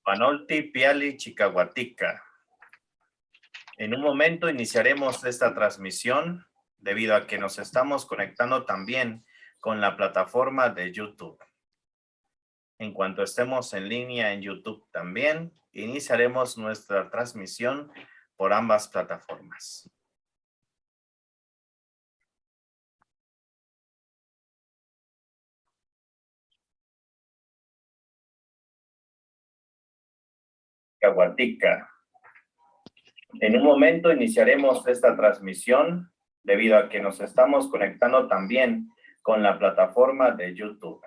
Panolti, Piali, Chicahuatica. En un momento iniciaremos esta transmisión debido a que nos estamos conectando también con la plataforma de YouTube. En cuanto estemos en línea en YouTube también, iniciaremos nuestra transmisión por ambas plataformas. Chicahuatica. En un momento iniciaremos esta transmisión debido a que nos estamos conectando también con la plataforma de YouTube.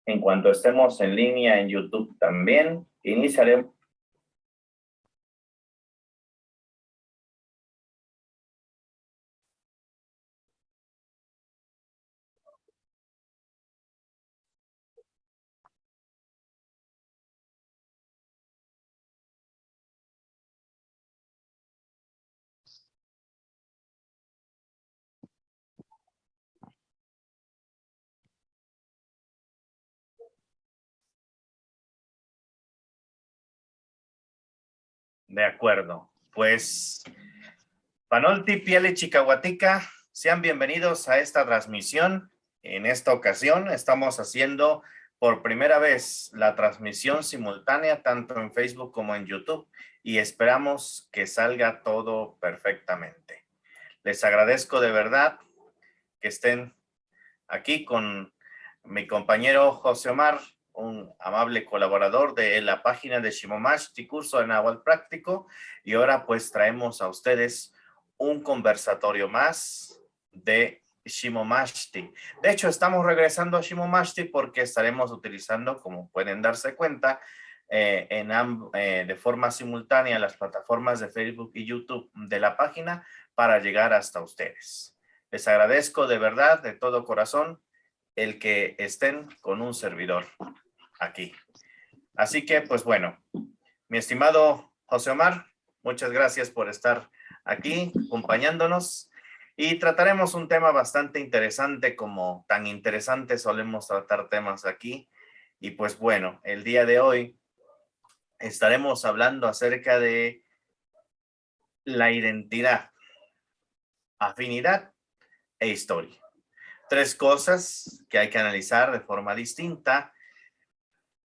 En cuanto estemos en línea en YouTube también, iniciaremos. De acuerdo, pues Panolti, Piali, Chicahuatica, sean bienvenidos a esta transmisión. En esta ocasión estamos haciendo por primera vez la transmisión simultánea tanto en Facebook como en YouTube y esperamos que salga todo perfectamente. Les agradezco de verdad que estén aquí con mi compañero José Omar, un amable colaborador de la página de Shimomashti, curso de Náhuatl práctico, y ahora pues traemos a ustedes un conversatorio más de Shimomashti. De hecho, estamos regresando a Shimomashti porque estaremos utilizando, como pueden darse cuenta, de forma simultánea las plataformas de Facebook y YouTube de la página para llegar hasta ustedes. Les agradezco de verdad, de todo corazón, el que estén con un servidor aquí. Así que, pues bueno, mi estimado José Omar, muchas gracias por estar aquí acompañándonos y trataremos un tema bastante interesante, como tan interesante solemos tratar temas aquí. Y pues bueno, el día de hoy estaremos hablando acerca de la identidad, afinidad e historia. Tres cosas que hay que analizar de forma distinta.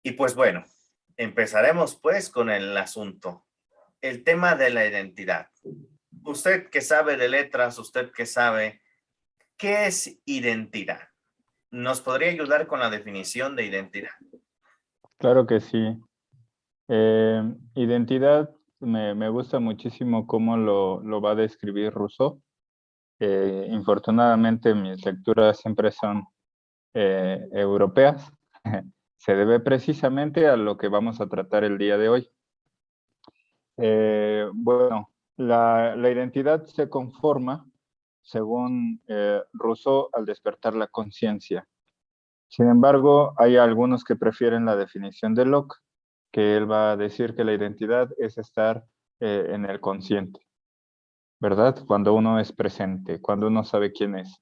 Y pues bueno, empezaremos pues con el asunto, el tema de la identidad. Usted que sabe de letras, usted que sabe, ¿qué es identidad? ¿Nos podría ayudar con la definición de identidad? Claro que sí. Identidad, me gusta muchísimo cómo lo va a describir Rousseau. Infortunadamente mis lecturas siempre son europeas. Se debe precisamente a lo que vamos a tratar el día de hoy. Bueno, la identidad se conforma, según Rousseau, al despertar la conciencia. Sin embargo, hay algunos que prefieren la definición de Locke, que él va a decir que la identidad es estar en el consciente, ¿verdad? Cuando uno es presente, cuando uno sabe quién es.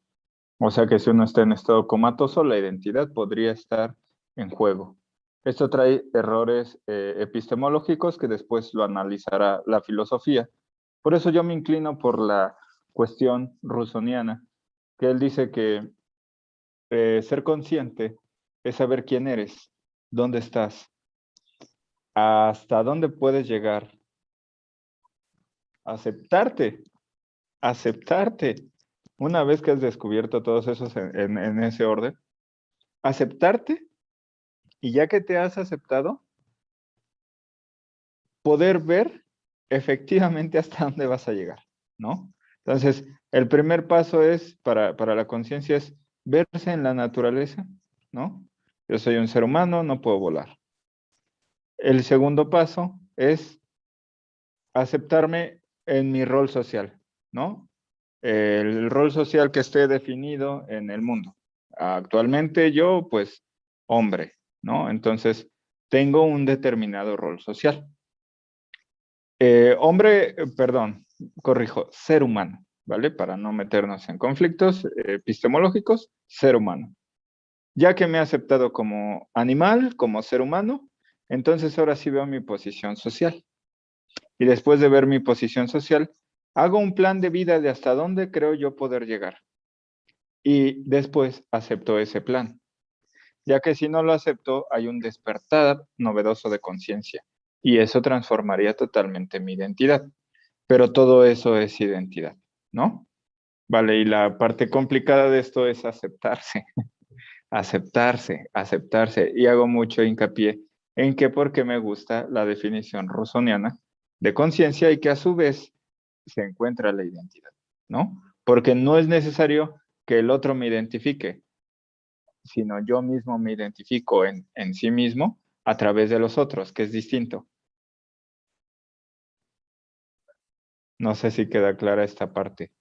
O sea que si uno está en estado comatoso, la identidad podría estar en juego. Esto trae errores epistemológicos que después lo analizará la filosofía. Por eso yo me inclino por la cuestión rusoniana, que él dice que ser consciente es saber quién eres, dónde estás, hasta dónde puedes llegar. Aceptarte. Una vez que has descubierto todos esos en ese orden, aceptarte, y ya que te has aceptado, poder ver efectivamente hasta dónde vas a llegar, ¿no? Entonces, el primer paso es, para la conciencia, es verse en la naturaleza, ¿no? Yo soy un ser humano, no puedo volar. El segundo paso es aceptarme en mi rol social, ¿no? El rol social que esté definido en el mundo. Actualmente yo, pues, hombre, ¿no? Entonces, tengo un determinado rol social. Ser humano, ¿vale? Para no meternos en conflictos epistemológicos, ser humano. Ya que me he aceptado como animal, como ser humano, Entonces ahora sí veo mi posición social. Y después de ver mi posición social, hago un plan de vida de hasta dónde creo yo poder llegar. Y después acepto ese plan, ya que si no lo acepto, hay un despertar novedoso de conciencia. Y eso transformaría totalmente mi identidad. Pero todo eso es identidad, ¿no? Vale, y la parte complicada de esto es aceptarse, aceptarse. Y hago mucho hincapié en que porque me gusta la definición rusoniana de conciencia y que a su vez se encuentra la identidad, ¿no? Porque no es necesario que el otro me identifique, sino yo mismo me identifico en sí mismo a través de los otros, que es distinto. No sé si queda clara esta parte.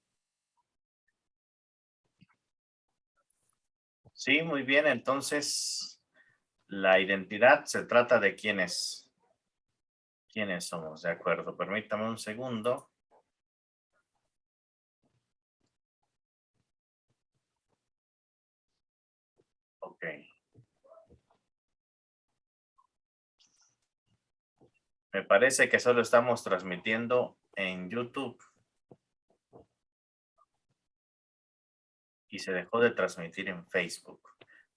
Sí, muy bien. Entonces, la identidad se trata de quiénes somos, de acuerdo. Permítame un segundo. Ok. Me parece que solo estamos transmitiendo en YouTube y se dejó de transmitir en Facebook.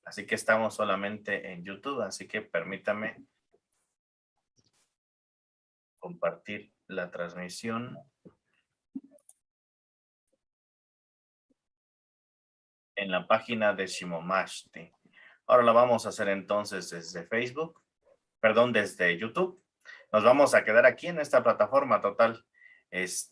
Así que estamos solamente en YouTube, así que permítame compartir la transmisión en la página de Shimomashti. Ahora la vamos a hacer entonces desde Facebook, perdón, desde YouTube. Nos vamos a quedar aquí en esta plataforma total. Es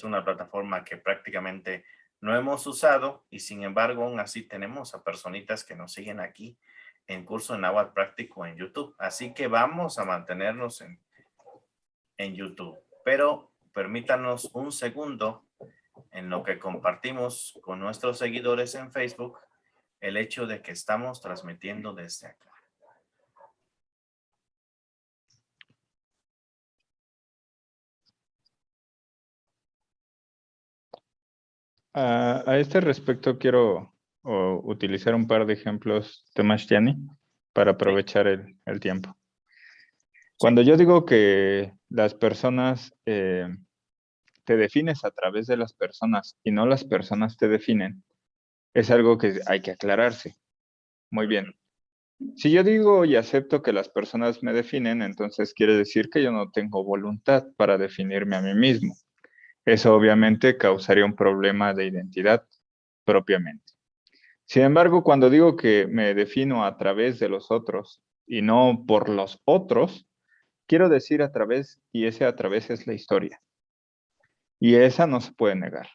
una plataforma que prácticamente no hemos usado y sin embargo aún así tenemos a personitas que nos siguen aquí en curso en Náhuatl Práctico en YouTube. Así que vamos a mantenernos en YouTube. Pero permítanos un segundo en lo que compartimos con nuestros seguidores en Facebook el hecho de que estamos transmitiendo desde acá. A este respecto quiero utilizar un par de ejemplos de Mashtiani para Sí, aprovechar el tiempo. sí, Cuando yo digo que las personas, te defines a través de las personas y no las personas te definen, es algo que hay que aclararse. Muy ujú, bien. Si yo digo y acepto que las personas me definen, entonces quiere decir que yo no tengo voluntad para definirme a mí mismo. Eso obviamente causaría un problema de identidad propiamente. Sin embargo, cuando digo que me defino a través de los otros y no por los otros, quiero decir a través, y ese a través es la historia. Y esa no se puede negar.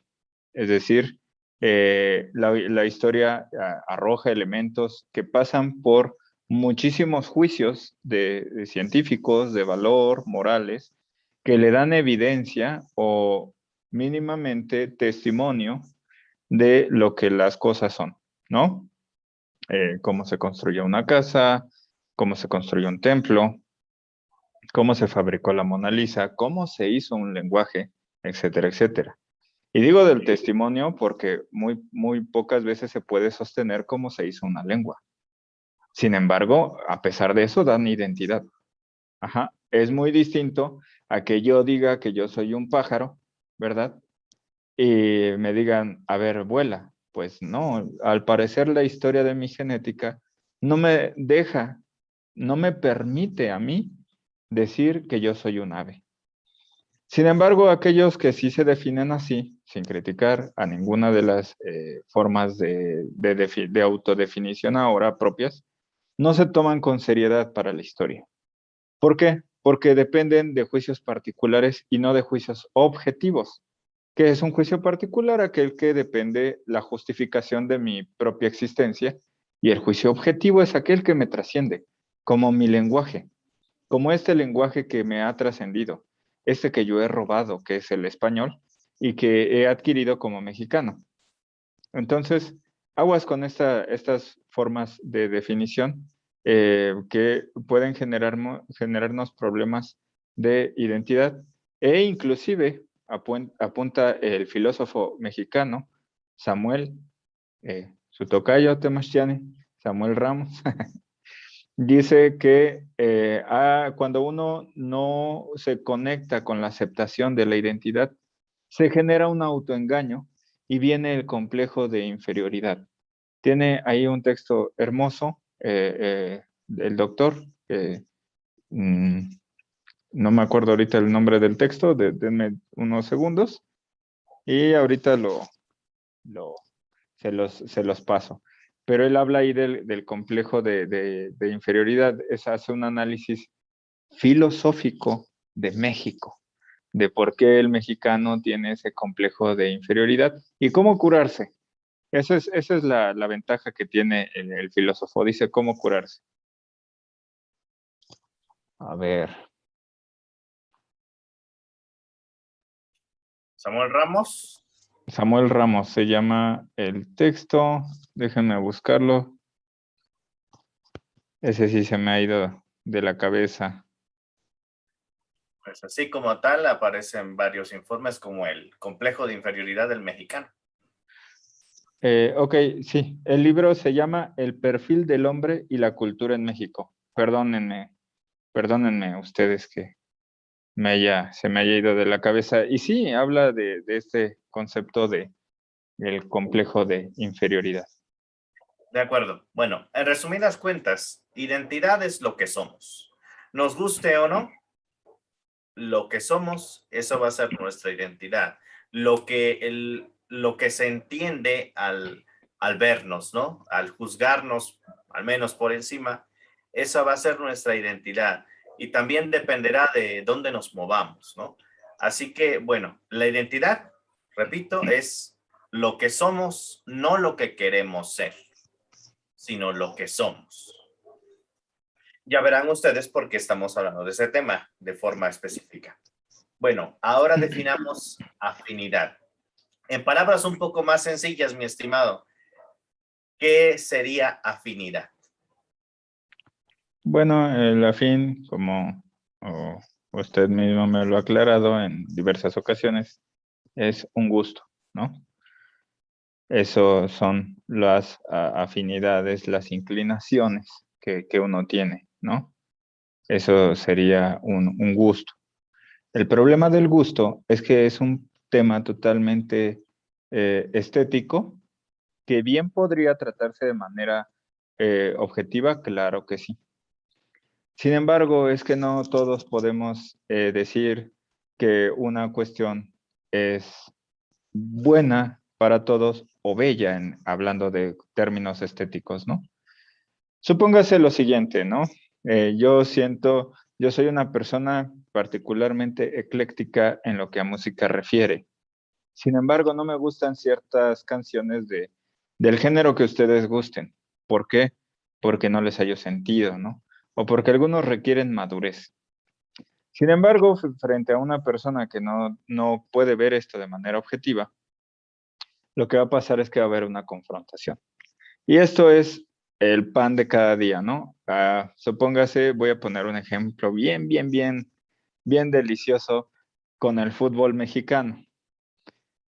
Es decir, la historia arroja elementos que pasan por muchísimos juicios de científicos, de valor, morales, que le dan evidencia o mínimamente testimonio de lo que las cosas son, ¿no? Cómo se construyó una casa, cómo se construyó un templo, cómo se fabricó la Mona Lisa, cómo se hizo un lenguaje, etcétera, etcétera. Y digo del sí, testimonio porque muy pocas veces se puede sostener cómo se hizo una lengua. Sin embargo, a pesar de eso, dan identidad. Ajá. Es muy distinto a que yo diga que yo soy un pájaro, ¿verdad? Y me digan, a ver, vuela. Pues no, al parecer la historia de mi genética no me deja, no me permite a mí decir que yo soy un ave. Sin embargo, aquellos que sí se definen así, sin criticar a ninguna de las formas de autodefinición ahora propias, no se toman con seriedad para la historia. ¿Por qué? Porque dependen de juicios particulares y no de juicios objetivos. ¿Qué es un juicio particular? Aquel que depende la justificación de mi propia existencia, y el juicio objetivo es aquel que me trasciende, como mi lenguaje, como este lenguaje que me ha trascendido, este que yo he robado, que es el español, y que he adquirido como mexicano. Entonces, aguas con estas formas de definición que pueden generarnos problemas de identidad e inclusive apunta el filósofo mexicano Samuel, su tocayo Temastiani, Samuel Ramos, dice que cuando uno no se conecta con la aceptación de la identidad, se genera un autoengaño y viene el complejo de inferioridad. Tiene ahí un texto hermoso, el doctor, mm, no me acuerdo ahorita el nombre del texto, denme unos segundos y ahorita lo, se los paso. Pero él habla ahí del complejo de inferioridad, hace un análisis filosófico de México, de por qué el mexicano tiene ese complejo de inferioridad y cómo curarse. Esa es la ventaja que tiene el filósofo, dice cómo curarse. A ver, Samuel Ramos. Samuel Ramos se llama el texto, déjenme buscarlo. Ese sí se me ha ido de la cabeza. Pues así como tal aparecen varios informes como el complejo de inferioridad del mexicano. Ok, sí, el libro se llama El perfil del hombre y la cultura en México. Perdónenme ustedes que se me haya ido de la cabeza. Y sí, habla de este concepto del complejo de inferioridad. De acuerdo. Bueno, en resumidas cuentas, identidad es lo que somos. Nos guste o no, lo que somos, eso va a ser nuestra identidad. Lo que se entiende al vernos, ¿no? Al juzgarnos, al menos por encima, esa va a ser nuestra identidad. Y también dependerá de dónde nos movamos, ¿no? Así que, bueno, la identidad, repito, es lo que somos, no lo que queremos ser, sino lo que somos. Ya verán ustedes por qué estamos hablando de ese tema de forma específica. Bueno, ahora definamos afinidad. En palabras un poco más sencillas, mi estimado, ¿qué sería afinidad? Bueno, el afín, como oh, usted mismo me lo ha aclarado en diversas ocasiones, es un gusto, ¿no? Eso son las afinidades, las inclinaciones que uno tiene, ¿no? Eso sería un gusto. El problema del gusto es que es un tema totalmente estético que bien podría tratarse de manera objetiva, claro que sí. Sin embargo, es que no todos podemos decir que una cuestión es buena para todos o bella, hablando de términos estéticos, ¿no? Supóngase lo siguiente, ¿no? Yo soy una persona particularmente ecléctica en lo que a música refiere. Sin embargo, no me gustan ciertas canciones del género que ustedes gusten. ¿Por qué? Porque no les hallo sentido, ¿no? O porque algunos requieren madurez. Sin embargo, frente a una persona que no puede ver esto de manera objetiva, lo que va a pasar es que va a haber una confrontación. Y esto es el pan de cada día, ¿no? Supóngase, voy a poner un ejemplo bien delicioso con el fútbol mexicano.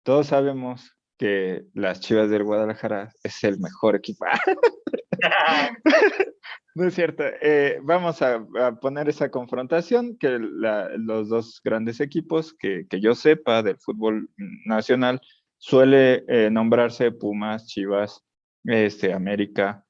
Todos sabemos que las Chivas del Guadalajara es el mejor equipo. No es cierto. Vamos a poner esa confrontación que los dos grandes equipos que yo sepa del fútbol nacional suele nombrarse Pumas, Chivas, América,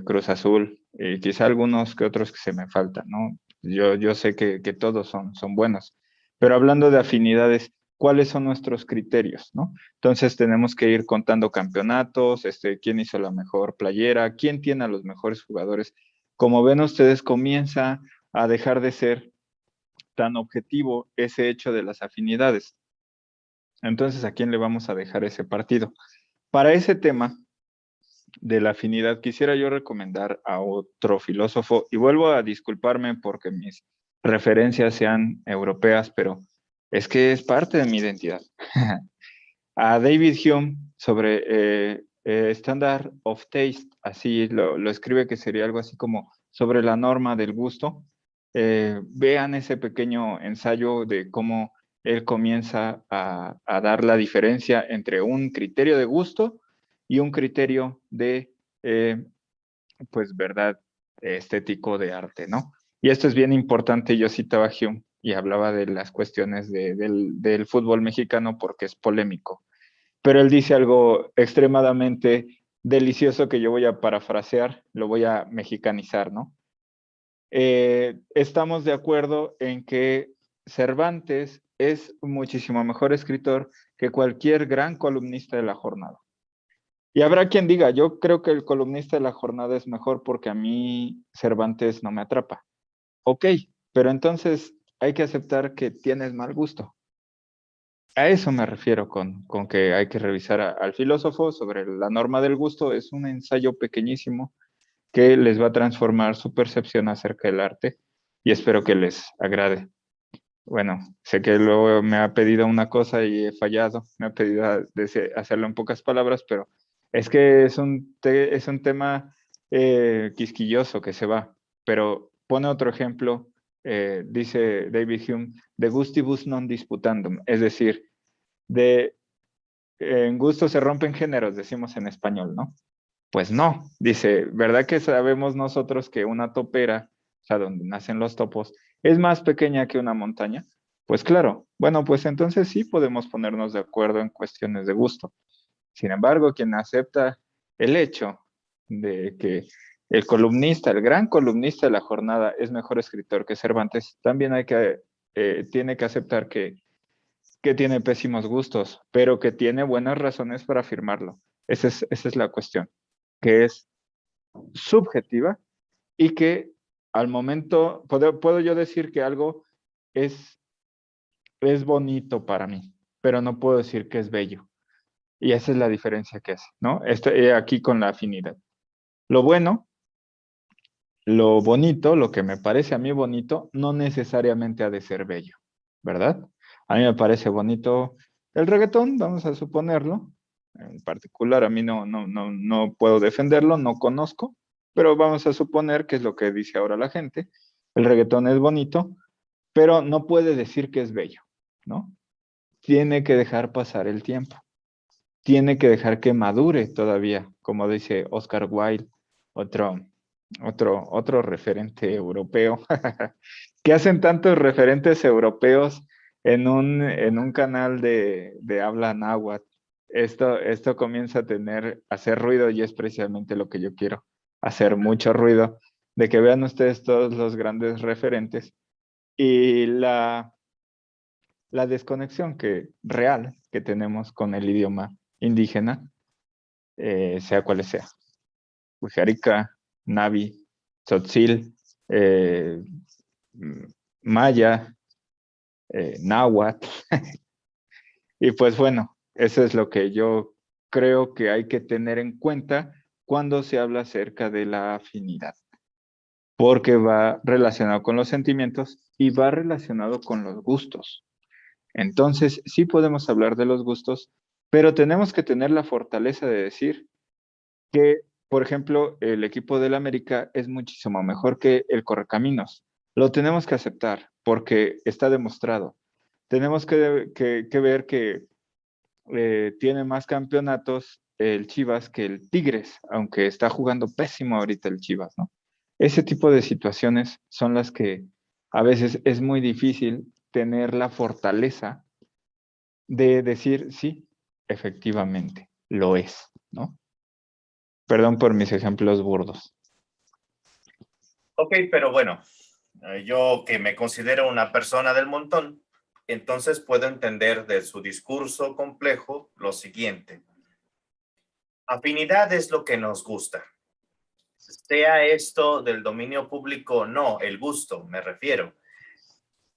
Cruz Azul, y quizá algunos que otros que se me faltan, ¿no? Yo sé que todos son buenos, pero hablando de afinidades, ¿cuáles son nuestros criterios, no? Entonces tenemos que ir contando campeonatos, quién hizo la mejor playera, quién tiene a los mejores jugadores. Como ven ustedes, comienza a dejar de ser tan objetivo ese hecho de las afinidades. Entonces, ¿a quién le vamos a dejar ese partido? Para ese tema de la afinidad, quisiera yo recomendar a otro filósofo, y vuelvo a disculparme porque mis referencias sean europeas, pero es que es parte de mi identidad. A David Hume sobre Standard of Taste, así lo escribe, que sería algo así como sobre la norma del gusto. Vean ese pequeño ensayo de cómo él comienza a dar la diferencia entre un criterio de gusto y un criterio de, pues, verdad estético de arte, ¿no? Y esto es bien importante, yo citaba a Hume y hablaba de las cuestiones del fútbol mexicano porque es polémico, pero él dice algo extremadamente delicioso que yo voy a parafrasear, lo voy a mexicanizar, ¿no? Estamos de acuerdo en que Cervantes es muchísimo mejor escritor que cualquier gran columnista de la jornada. Y habrá quien diga, yo creo que el columnista de la jornada es mejor porque a mí Cervantes no me atrapa. Ok, pero entonces hay que aceptar que tienes mal gusto. A eso me refiero con que hay que revisar al filósofo sobre la norma del gusto. Es un ensayo pequeñísimo que les va a transformar su percepción acerca del arte y espero que les agrade. Bueno, sé que luego me ha pedido una cosa y he fallado, me ha pedido hacerlo en pocas palabras, pero es que es un tema quisquilloso que se va. Pero pone otro ejemplo, dice David Hume, de gustibus non disputandum, es decir, de en gusto se rompen géneros, decimos en español, ¿no? Pues no, dice, ¿verdad que sabemos nosotros que una topera, o sea, donde nacen los topos, es más pequeña que una montaña? Pues claro, bueno, pues entonces sí podemos ponernos de acuerdo en cuestiones de gusto. Sin embargo, quien acepta el hecho de que el columnista, el gran columnista de la jornada es mejor escritor que Cervantes, también tiene que aceptar que tiene pésimos gustos, pero que tiene buenas razones para afirmarlo. Esa es la cuestión, que es subjetiva y que al momento, puedo yo decir que algo es, es bonito para mí, pero no puedo decir que es bello. Y esa es la diferencia que hace, ¿no? Aquí con la afinidad. Lo bueno, lo bonito, lo que me parece a mí bonito, no necesariamente ha de ser bello, ¿verdad? A mí me parece bonito el reggaetón, vamos a suponerlo. En particular, a mí no puedo defenderlo, no conozco, pero vamos a suponer que es lo que dice ahora la gente. El reggaetón es bonito, pero no puede decir que es bello, ¿no? Tiene que dejar pasar el tiempo, tiene que dejar que madure todavía, como dice Oscar Wilde, otro, otro referente europeo. ¿Qué hacen tantos referentes europeos en un canal de habla náhuatl? Esto comienza a hacer ruido y es precisamente lo que yo quiero, hacer mucho ruido, de que vean ustedes todos los grandes referentes y la desconexión real que tenemos con el idioma indígena, sea cual sea. Wixárika, Navi, Tzotzil, Maya, Náhuatl. Y pues bueno, eso es lo que yo creo que hay que tener en cuenta cuando se habla acerca de la afinidad, porque va relacionado con los sentimientos y va relacionado con los gustos. Entonces, sí podemos hablar de los gustos, pero tenemos que tener la fortaleza de decir que, por ejemplo, el equipo del América es muchísimo mejor que el Correcaminos. Lo tenemos que aceptar porque está demostrado. Tenemos que ver que tiene más campeonatos el Chivas que el Tigres, aunque está jugando pésimo ahorita el Chivas, ¿no? Ese tipo de situaciones son las que a veces es muy difícil tener la fortaleza de decir, sí, efectivamente, lo es, ¿no? Perdón por mis ejemplos burdos. Ok, pero bueno, yo que me considero una persona del montón, entonces puedo entender de su discurso complejo lo siguiente. Afinidad es lo que nos gusta. Sea esto del dominio público o no, el gusto, me refiero.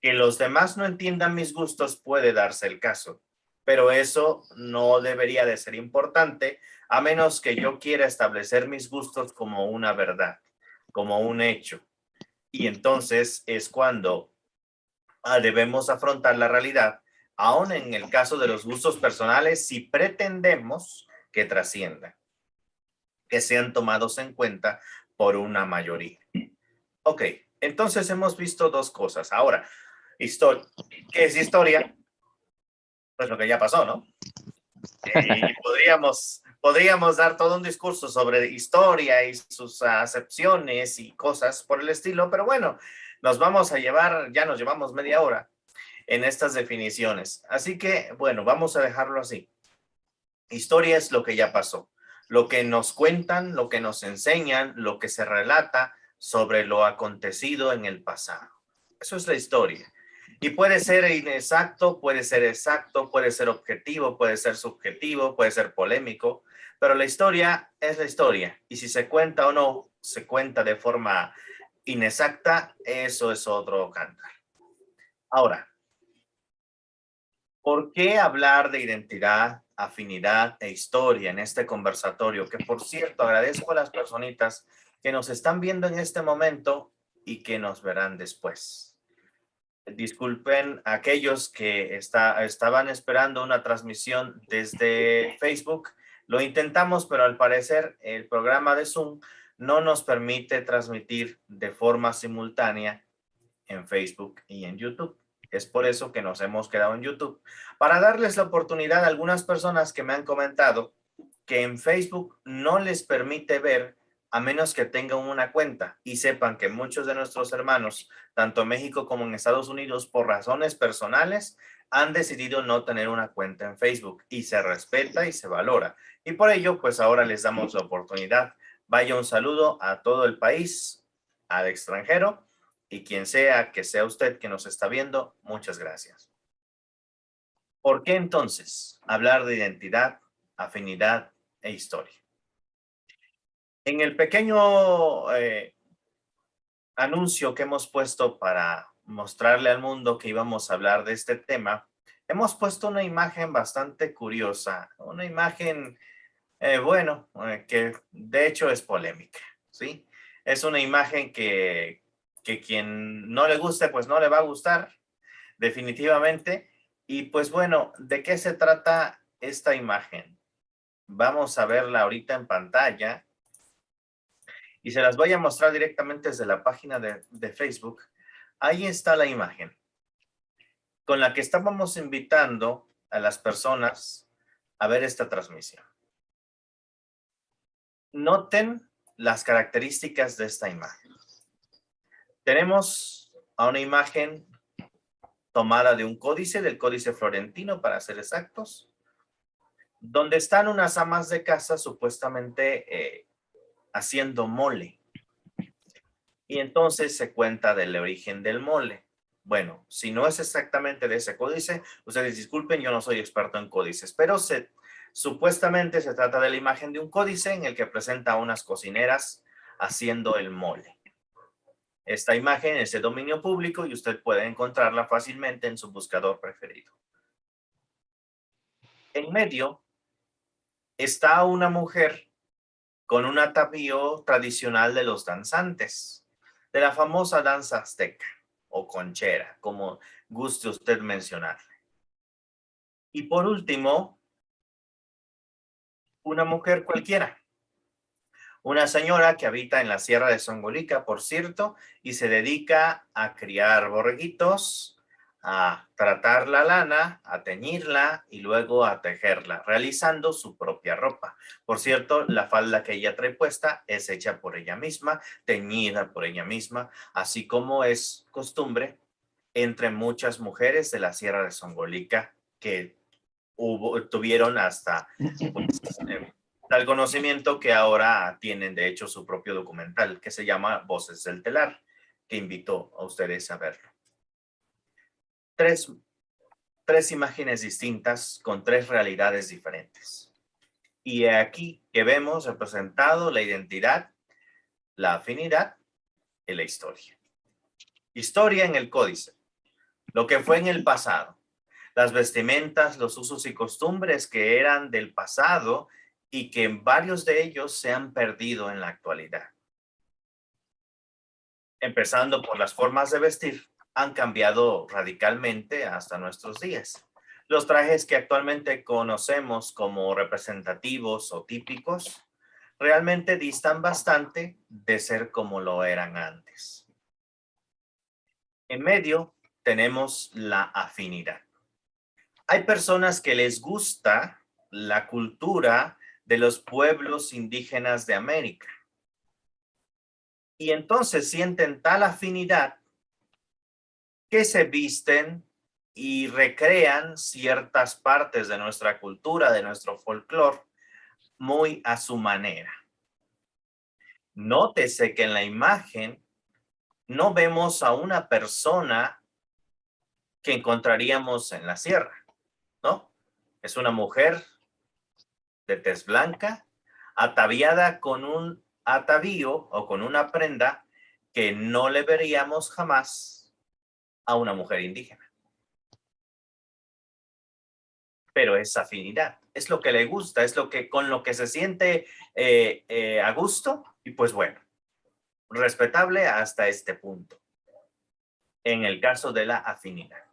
Que los demás no entiendan mis gustos puede darse el caso, pero eso no debería de ser importante a menos que yo quiera establecer mis gustos como una verdad, como un hecho. Y entonces es cuando debemos afrontar la realidad, aun en el caso de los gustos personales, si pretendemos que trasciendan, que sean tomados en cuenta por una mayoría. Ok, entonces hemos visto dos cosas. Ahora, ¿qué es historia? Pues lo que ya pasó, ¿no? Y podríamos dar todo un discurso sobre historia y sus acepciones y cosas por el estilo, pero bueno, nos vamos a llevar, ya nos llevamos media hora en estas definiciones. Así que, bueno, vamos a dejarlo así. Historia es lo que ya pasó, lo que nos cuentan, lo que nos enseñan, lo que se relata sobre lo acontecido en el pasado. Eso es la historia. Y puede ser inexacto, puede ser exacto, puede ser objetivo, puede ser subjetivo, puede ser polémico, pero la historia es la historia. Y si se cuenta o no se cuenta de forma inexacta, eso es otro cantar. Ahora, ¿por qué hablar de identidad, afinidad e historia en este conversatorio? Que por cierto, agradezco a las personitas que nos están viendo en este momento y que nos verán después. Disculpen a aquellos que estaban esperando una transmisión desde Facebook. Lo intentamos, pero al parecer el programa de Zoom no nos permite transmitir de forma simultánea en Facebook y en YouTube. Es por eso que nos hemos quedado en YouTube, para darles la oportunidad a algunas personas que me han comentado que en Facebook no les permite ver a menos que tengan una cuenta, y sepan que muchos de nuestros hermanos, tanto en México como en Estados Unidos, por razones personales, han decidido no tener una cuenta en Facebook, y se respeta y se valora. Y por ello, pues ahora les damos la oportunidad. Vaya un saludo a todo el país, al extranjero, y quien sea que sea usted que nos está viendo, muchas gracias. ¿Por qué entonces hablar de identidad, afinidad e historia? En el pequeño anuncio que hemos puesto para mostrarle al mundo que íbamos a hablar de este tema, hemos puesto una imagen bastante curiosa, una imagen, que de hecho es polémica, ¿sí? Es una imagen que quien no le guste, pues no le va a gustar, definitivamente. Y pues bueno, ¿de qué se trata esta imagen? Vamos a verla ahorita en pantalla y se las voy a mostrar directamente desde la página de Facebook. Ahí está la imagen con la que estábamos invitando a las personas a ver esta transmisión. Noten las características de esta imagen. Tenemos a una imagen tomada de un códice, del Códice Florentino para ser exactos, donde están unas amas de casa supuestamente haciendo mole. Y entonces se cuenta del origen del mole. Bueno, si no es exactamente de ese códice, ustedes disculpen, yo no soy experto en códices, pero supuestamente se trata de la imagen de un códice en el que presenta a unas cocineras haciendo el mole. Esta imagen es de dominio público y usted puede encontrarla fácilmente en su buscador preferido. En medio está una mujer con un atavío tradicional de los danzantes, de la famosa danza azteca o conchera, como guste usted mencionarle. Y por último, una mujer cualquiera, una señora que habita en la Sierra de Songolica, por cierto, y se dedica a criar borreguitos, a tratar la lana, a teñirla y luego a tejerla, realizando su propia ropa. Por cierto, la falda que ella trae puesta es hecha por ella misma, teñida por ella misma, así como es costumbre entre muchas mujeres de la Sierra de Songolica que tuvieron hasta pues, tal conocimiento que ahora tienen de hecho su propio documental que se llama Voces del Telar, que invito a ustedes a verlo. Tres imágenes distintas con tres realidades diferentes. Y aquí que vemos representado la identidad, la afinidad y la historia. Historia en el códice, lo que fue en el pasado, las vestimentas, los usos y costumbres que eran del pasado y que varios de ellos se han perdido en la actualidad. Empezando por las formas de vestir, han cambiado radicalmente hasta nuestros días. Los trajes que actualmente conocemos como representativos o típicos realmente distan bastante de ser como lo eran antes. En medio tenemos la afinidad. Hay personas que les gusta la cultura de los pueblos indígenas de América. Y entonces sienten tal afinidad que se visten y recrean ciertas partes de nuestra cultura, de nuestro folclore, muy a su manera. Nótese que en la imagen no vemos a una persona que encontraríamos en la sierra, ¿no? Es una mujer de tez blanca, ataviada con un atavío o con una prenda que no le veríamos jamás a una mujer indígena. Pero es afinidad, es lo que le gusta, es lo que con lo que se siente a gusto, y pues bueno, respetable hasta este punto, en el caso de la afinidad.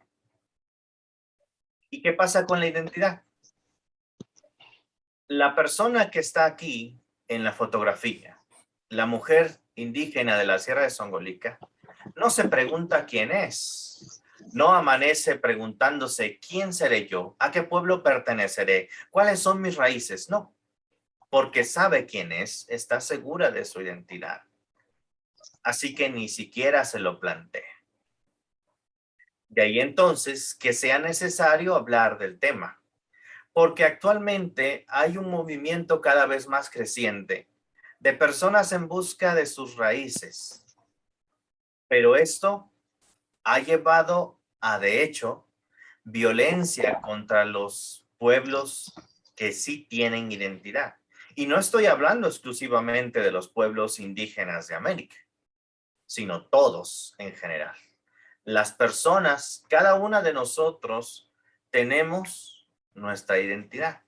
¿Y qué pasa con la identidad? La persona que está aquí en la fotografía, la mujer indígena de la Sierra de Songolica, no se pregunta quién es. No amanece preguntándose quién seré yo, a qué pueblo perteneceré, cuáles son mis raíces. No, porque sabe quién es, está segura de su identidad. Así que ni siquiera se lo plantea. De ahí entonces que sea necesario hablar del tema, porque actualmente hay un movimiento cada vez más creciente de personas en busca de sus raíces. Pero esto ha llevado a, de hecho, violencia contra los pueblos que sí tienen identidad. Y no estoy hablando exclusivamente de los pueblos indígenas de América, sino todos en general. Las personas, cada una de nosotros, tenemos nuestra identidad.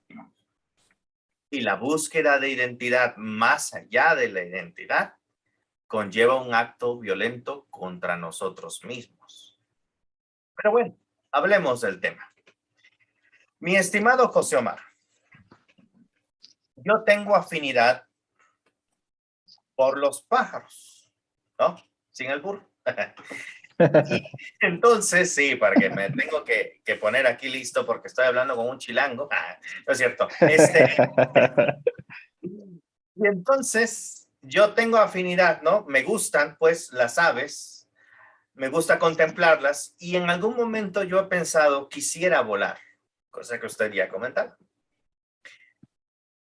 Y la búsqueda de identidad más allá de la identidad conlleva un acto violento contra nosotros mismos. Pero bueno, hablemos del tema. Mi estimado José Omar, yo tengo afinidad por los pájaros, ¿no? Sin el burro. Y entonces, sí, para que me tengo que poner aquí listo porque estoy hablando con un chilango. No es cierto. Y entonces, yo tengo afinidad, ¿no? Me gustan, pues, las aves, me gusta contemplarlas y en algún momento yo he pensado, quisiera volar, cosa que usted ya comentaba.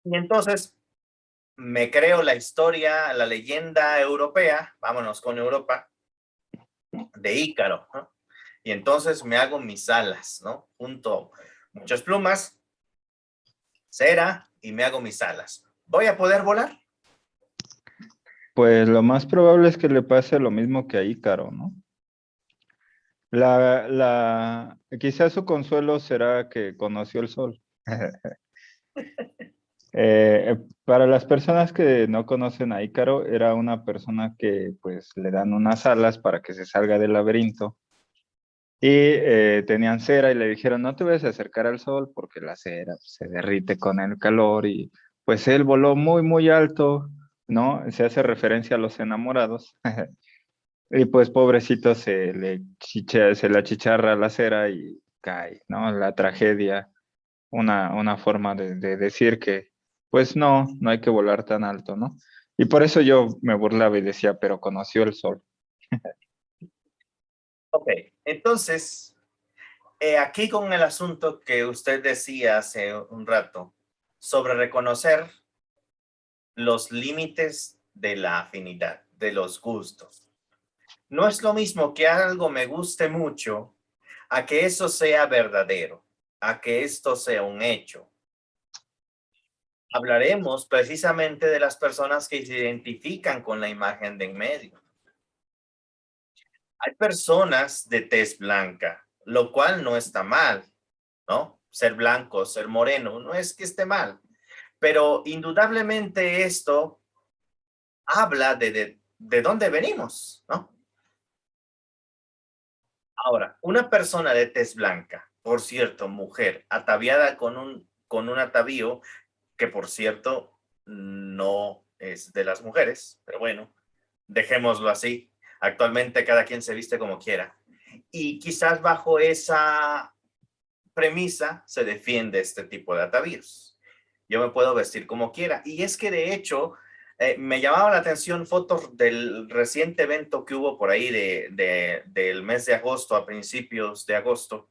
Y entonces, me creo la historia, la leyenda europea, vámonos con Europa, de Ícaro, ¿no? Y entonces me hago mis alas, ¿no? Junto muchas plumas, cera y me hago mis alas. ¿Voy a poder volar? Pues lo más probable es que le pase lo mismo que a Ícaro, ¿no? Quizás su consuelo será que conoció el sol. Para las personas que no conocen a Ícaro, era una persona que pues le dan unas alas para que se salga del laberinto y tenían cera y le dijeron no te vayas a acercar al sol porque la cera pues, se derrite con el calor y pues él voló muy muy alto, ¿no? Se hace referencia a los enamorados y pues pobrecito se le achicharra la cera y cae, ¿no? La tragedia, una forma de decir que, pues no hay que volar tan alto, ¿no? Y por eso yo me burlaba y decía, pero conoció el sol. Ok, entonces, aquí con el asunto que usted decía hace un rato sobre reconocer los límites de la afinidad, de los gustos. No es lo mismo que algo me guste mucho a que eso sea verdadero, a que esto sea un hecho. Hablaremos precisamente de las personas que se identifican con la imagen de en medio. Hay personas de tez blanca, lo cual no está mal, ¿no? Ser blanco, ser moreno, no es que esté mal, pero indudablemente esto habla de dónde venimos, ¿no? Ahora, una persona de tez blanca, por cierto, mujer, ataviada con un atavío, que por cierto no es de las mujeres, pero bueno, dejémoslo así. Actualmente cada quien se viste como quiera. Y quizás bajo esa premisa se defiende este tipo de atavíos. yo me puedo vestir como quiera. Y es que de hecho, me llamaba la atención fotos del reciente evento que hubo por ahí del mes de agosto, a principios de agosto.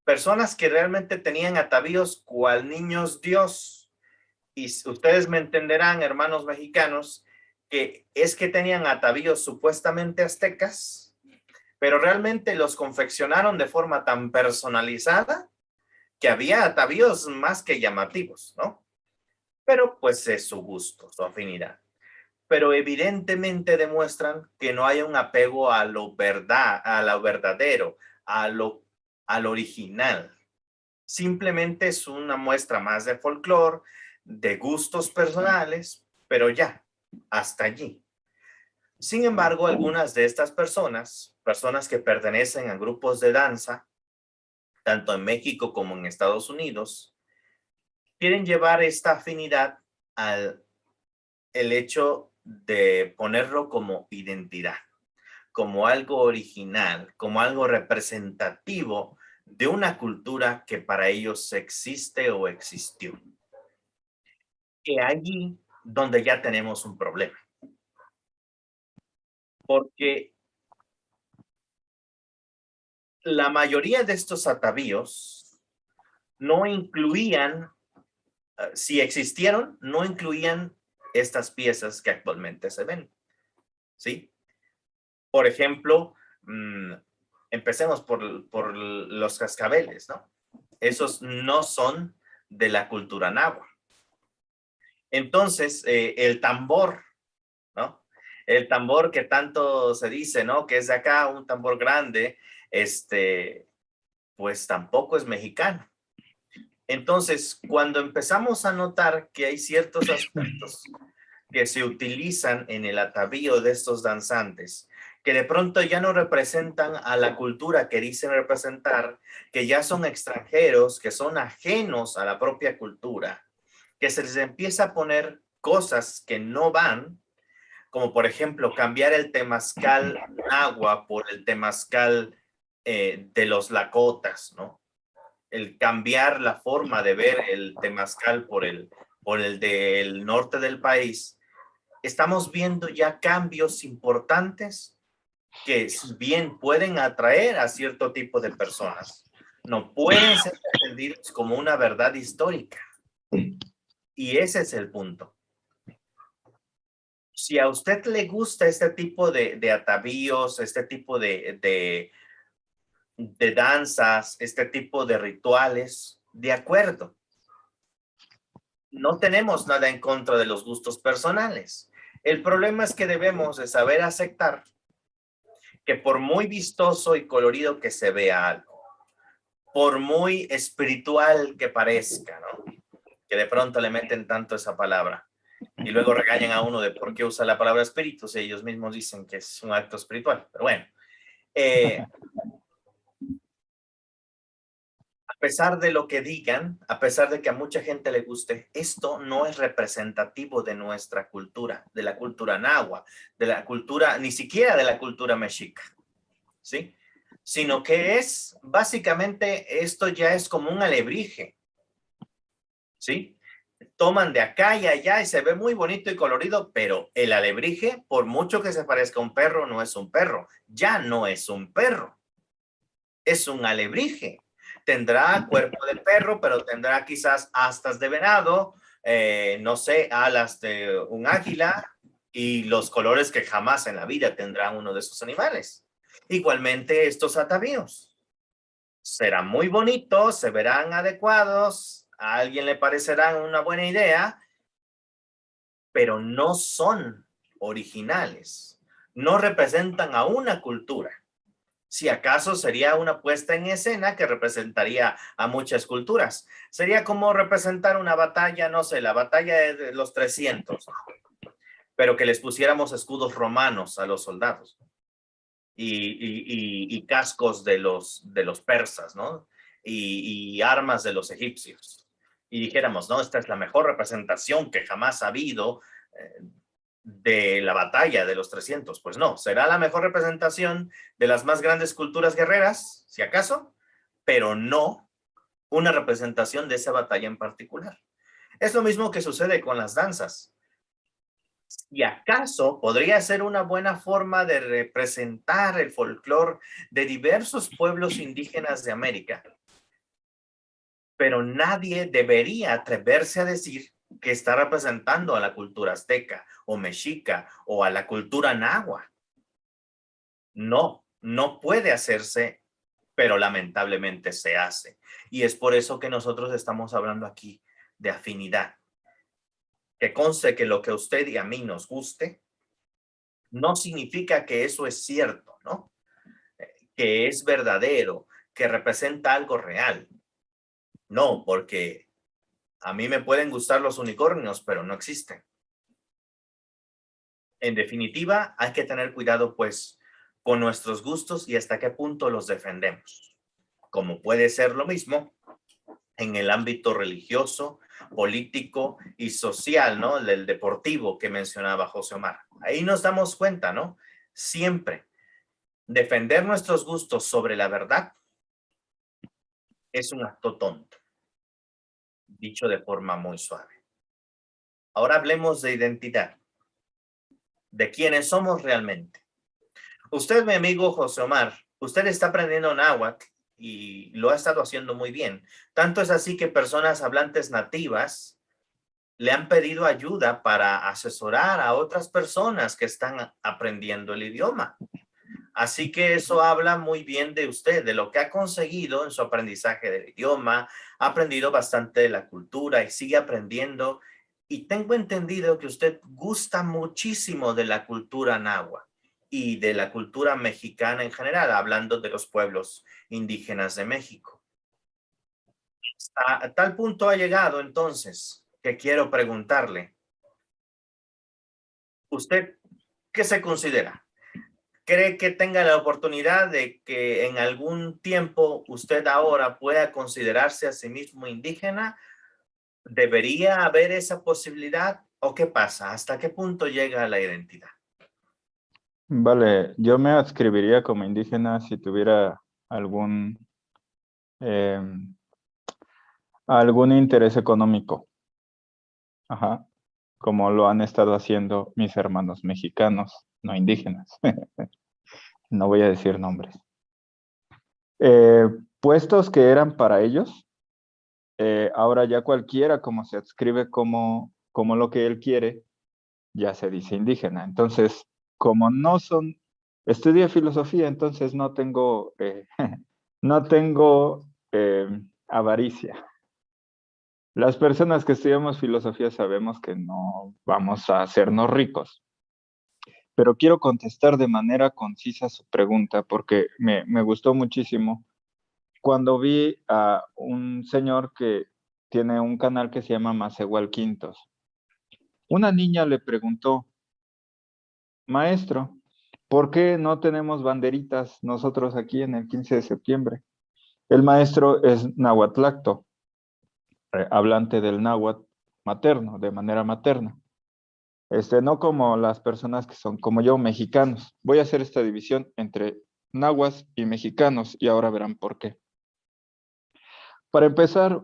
Personas que realmente tenían atavíos cual niños Dios. Y ustedes me entenderán, hermanos mexicanos, que es que tenían atavíos supuestamente aztecas, pero realmente los confeccionaron de forma tan personalizada que había atavíos más que llamativos, ¿no? Pero pues es su gusto, su afinidad. Pero evidentemente demuestran que no hay un apego a lo verdad, a lo verdadero, al original. Simplemente es una muestra más de folclore, de gustos personales, pero ya, hasta allí. Sin embargo, algunas de estas personas, personas que pertenecen a grupos de danza, tanto en México como en Estados Unidos, quieren llevar esta afinidad al el hecho de ponerlo como identidad, como algo original, como algo representativo de una cultura que para ellos existe o existió. Que allí donde ya tenemos un problema, porque la mayoría de estos atavíos no incluían, si existieron, no incluían estas piezas que actualmente se ven, ¿sí? Por ejemplo, empecemos por los cascabeles, ¿no? Esos no son de la cultura náhuatl. Entonces, el tambor, ¿no? El tambor que tanto se dice, ¿no? Que es de acá, un tambor grande, pues tampoco es mexicano. Entonces, cuando empezamos a notar que hay ciertos aspectos que se utilizan en el atavío de estos danzantes, que de pronto ya no representan a la cultura que dicen representar, que ya son extranjeros, que son ajenos a la propia cultura, que se les empieza a poner cosas que no van, como por ejemplo cambiar el temazcal agua por el temazcal de los lakotas, ¿no? El cambiar la forma de ver el temazcal por el del norte del país, estamos viendo ya cambios importantes que si bien pueden atraer a cierto tipo de personas, no pueden ser entendidos como una verdad histórica. Y ese es el punto. Si a usted le gusta este tipo de atavíos, este tipo de danzas, este tipo de rituales, de acuerdo. No tenemos nada en contra de los gustos personales. El problema es que debemos de saber aceptar que por muy vistoso y colorido que se vea algo, por muy espiritual que parezca, ¿no? Que de pronto le meten tanto esa palabra y luego regañan a uno de por qué usa la palabra espíritu si ellos mismos dicen que es un acto espiritual. Pero bueno, a pesar de lo que digan, a pesar de que a mucha gente le guste, esto no es representativo de nuestra cultura, de la cultura náhuatl, de la cultura, ni siquiera de la cultura mexica, ¿sí? Sino que es, básicamente, esto ya es como un alebrije, ¿sí? Toman de acá y allá y se ve muy bonito y colorido, pero el alebrije, por mucho que se parezca a un perro, no es un perro, ya no es un perro, es un alebrije. Tendrá cuerpo de perro, pero tendrá quizás astas de venado, no sé, alas de un águila y los colores que jamás en la vida tendrá uno de esos animales. Igualmente estos atavíos. Serán muy bonitos, se verán adecuados, a alguien le parecerán una buena idea, pero no son originales. No representan a una cultura. Si acaso sería una puesta en escena que representaría a muchas culturas. Sería como representar una batalla, no sé, la batalla de los 300, pero que les pusiéramos escudos romanos a los soldados y cascos de los persas, ¿no? Y armas de los egipcios. Y dijéramos, no, esta es la mejor representación que jamás ha habido de la batalla de los 300. Pues no, será la mejor representación de las más grandes culturas guerreras, si acaso, pero no una representación de esa batalla en particular. Es lo mismo que sucede con las danzas. ¿Y acaso podría ser una buena forma de representar el folclore de diversos pueblos indígenas de América? Pero nadie debería atreverse a decir que está representando a la cultura azteca o mexica o a la cultura náhuatl. No, no puede hacerse, pero lamentablemente se hace. Y es por eso que nosotros estamos hablando aquí de afinidad. Que conste que lo que a usted y a mí nos guste no significa que eso es cierto, ¿no? Que es verdadero, que representa algo real. No, porque a mí me pueden gustar los unicornios, pero no existen. En definitiva, hay que tener cuidado, pues, con nuestros gustos y hasta qué punto los defendemos. Como puede ser lo mismo en el ámbito religioso, político y social, ¿no? El deportivo que mencionaba José Omar. Ahí nos damos cuenta, ¿no? Siempre defender nuestros gustos sobre la verdad es un acto tonto, dicho de forma muy suave. Ahora hablemos de identidad, de quiénes somos realmente. Usted, mi amigo José Omar, usted está aprendiendo náhuatl y lo ha estado haciendo muy bien. Tanto es así que personas hablantes nativas le han pedido ayuda para asesorar a otras personas que están aprendiendo el idioma. Así que eso habla muy bien de usted, de lo que ha conseguido en su aprendizaje del idioma, ha aprendido bastante de la cultura y sigue aprendiendo. Y tengo entendido que usted gusta muchísimo de la cultura náhuatl y de la cultura mexicana en general, hablando de los pueblos indígenas de México. A tal punto ha llegado entonces que quiero preguntarle, ¿usted qué se considera? ¿Cree que tenga la oportunidad de que en algún tiempo usted ahora pueda considerarse a sí mismo indígena? ¿Debería haber esa posibilidad? ¿O qué pasa? ¿Hasta qué punto llega la identidad? Vale, yo me adscribiría como indígena si tuviera algún, algún interés económico. Ajá. Como lo han estado haciendo mis hermanos mexicanos, no indígenas. No voy a decir nombres. Eh, Puestos que eran para ellos, ahora ya cualquiera como se adscribe como lo que él quiere, ya se dice indígena. Entonces, como no son, estudié filosofía, entonces no tengo, no tengo avaricia. Las personas que estudiamos filosofía sabemos que no vamos a hacernos ricos, pero quiero contestar de manera concisa su pregunta porque me gustó muchísimo cuando vi a un señor que tiene un canal que se llama Macehual Quintos. Una niña le preguntó, maestro, ¿por qué no tenemos banderitas nosotros aquí en el 15 de septiembre? El maestro es nahuatlacto, hablante del náhuatl materno, de manera materna. No como las personas que son como yo, mexicanos. Voy a hacer esta división entre nahuas y mexicanos y ahora verán por qué. Para empezar,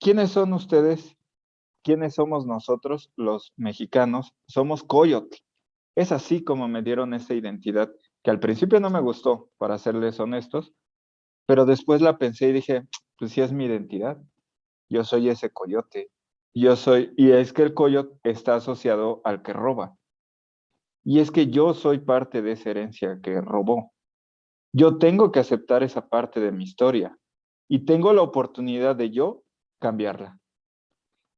¿quiénes son ustedes? ¿Quiénes somos nosotros, los mexicanos? Somos coyotl. Es así como me dieron esa identidad, que al principio no me gustó, para serles honestos, pero después la pensé y dije, pues sí es mi identidad. Yo soy ese coyote. Yo soy, y es que el coyote está asociado al que roba. Y es que yo soy parte de esa herencia que robó. Yo tengo que aceptar esa parte de mi historia y tengo la oportunidad de yo cambiarla.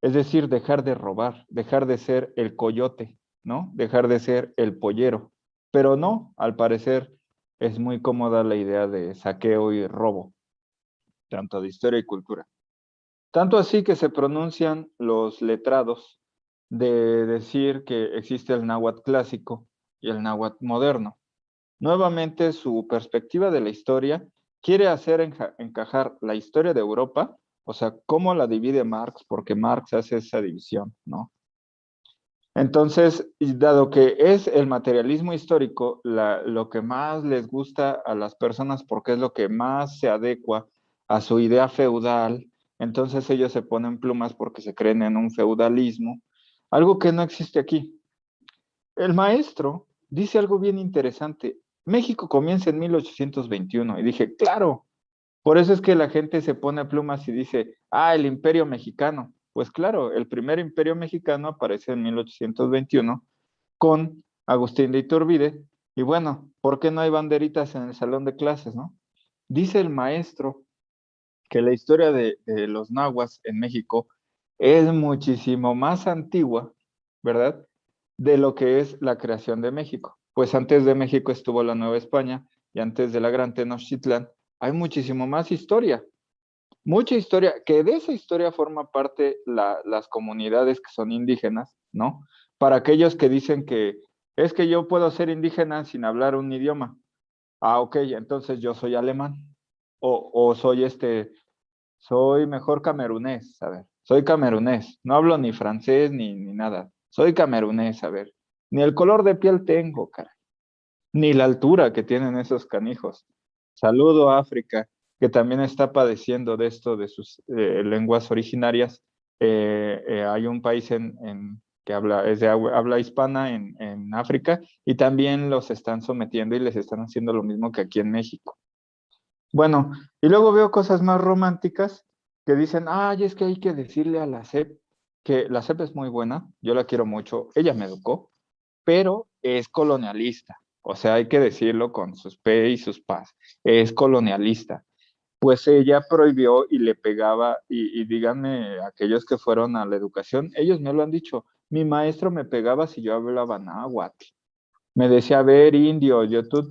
Es decir, dejar de robar, dejar de ser el coyote, ¿no? Dejar de ser el pollero. Pero no, al parecer es muy cómoda la idea de saqueo y robo, tanto de historia y cultura. Tanto así que se pronuncian los letrados de decir que existe el náhuatl clásico y el náhuatl moderno. Nuevamente, su perspectiva de la historia quiere hacer encajar la historia de Europa, o sea, cómo la divide Marx, porque Marx hace esa división, ¿no? Entonces, y dado que es el materialismo histórico lo que más les gusta a las personas porque es lo que más se adecua a su idea feudal Entonces ellos se ponen plumas porque se creen en un feudalismo, algo que no existe aquí. El maestro dice algo bien interesante. México comienza en 1821 y dije, claro, por eso es que la gente se pone plumas y dice, ah, el imperio mexicano. Pues claro, el primer imperio mexicano aparece en 1821 con Agustín de Iturbide. Y bueno, ¿por qué no hay banderitas en el salón de clases, no? Dice el maestro que la historia de los nahuas en México es muchísimo más antigua, ¿verdad? De lo que es la creación de México. Pues antes de México estuvo la Nueva España y antes de la Gran Tenochtitlán hay muchísimo más historia, mucha historia, que de esa historia forma parte las comunidades que son indígenas, ¿no? Para aquellos que dicen que es que yo puedo ser indígena sin hablar un idioma. Ah, ok, entonces yo soy alemán. O soy soy mejor camerunés, a ver, soy camerunés, no hablo ni francés ni nada, soy camerunés, a ver, ni el color de piel tengo, cara, ni la altura que tienen esos canijos. Saludo a África, que también está padeciendo de esto, de sus lenguas originarias. Hay un país que es de habla hispana en África y también los están sometiendo y les están haciendo lo mismo que aquí en México. Bueno, y luego veo cosas más románticas que dicen, ay, es que hay que decirle a la SEP que la SEP es muy buena, yo la quiero mucho, ella me educó, pero es colonialista. O sea, hay que decirlo con sus P y sus pas. Es colonialista. Pues ella prohibió y le pegaba, y díganme, aquellos que fueron a la educación, ellos me lo han dicho, mi maestro me pegaba si yo hablaba náhuatl. Me decía, a ver, indio,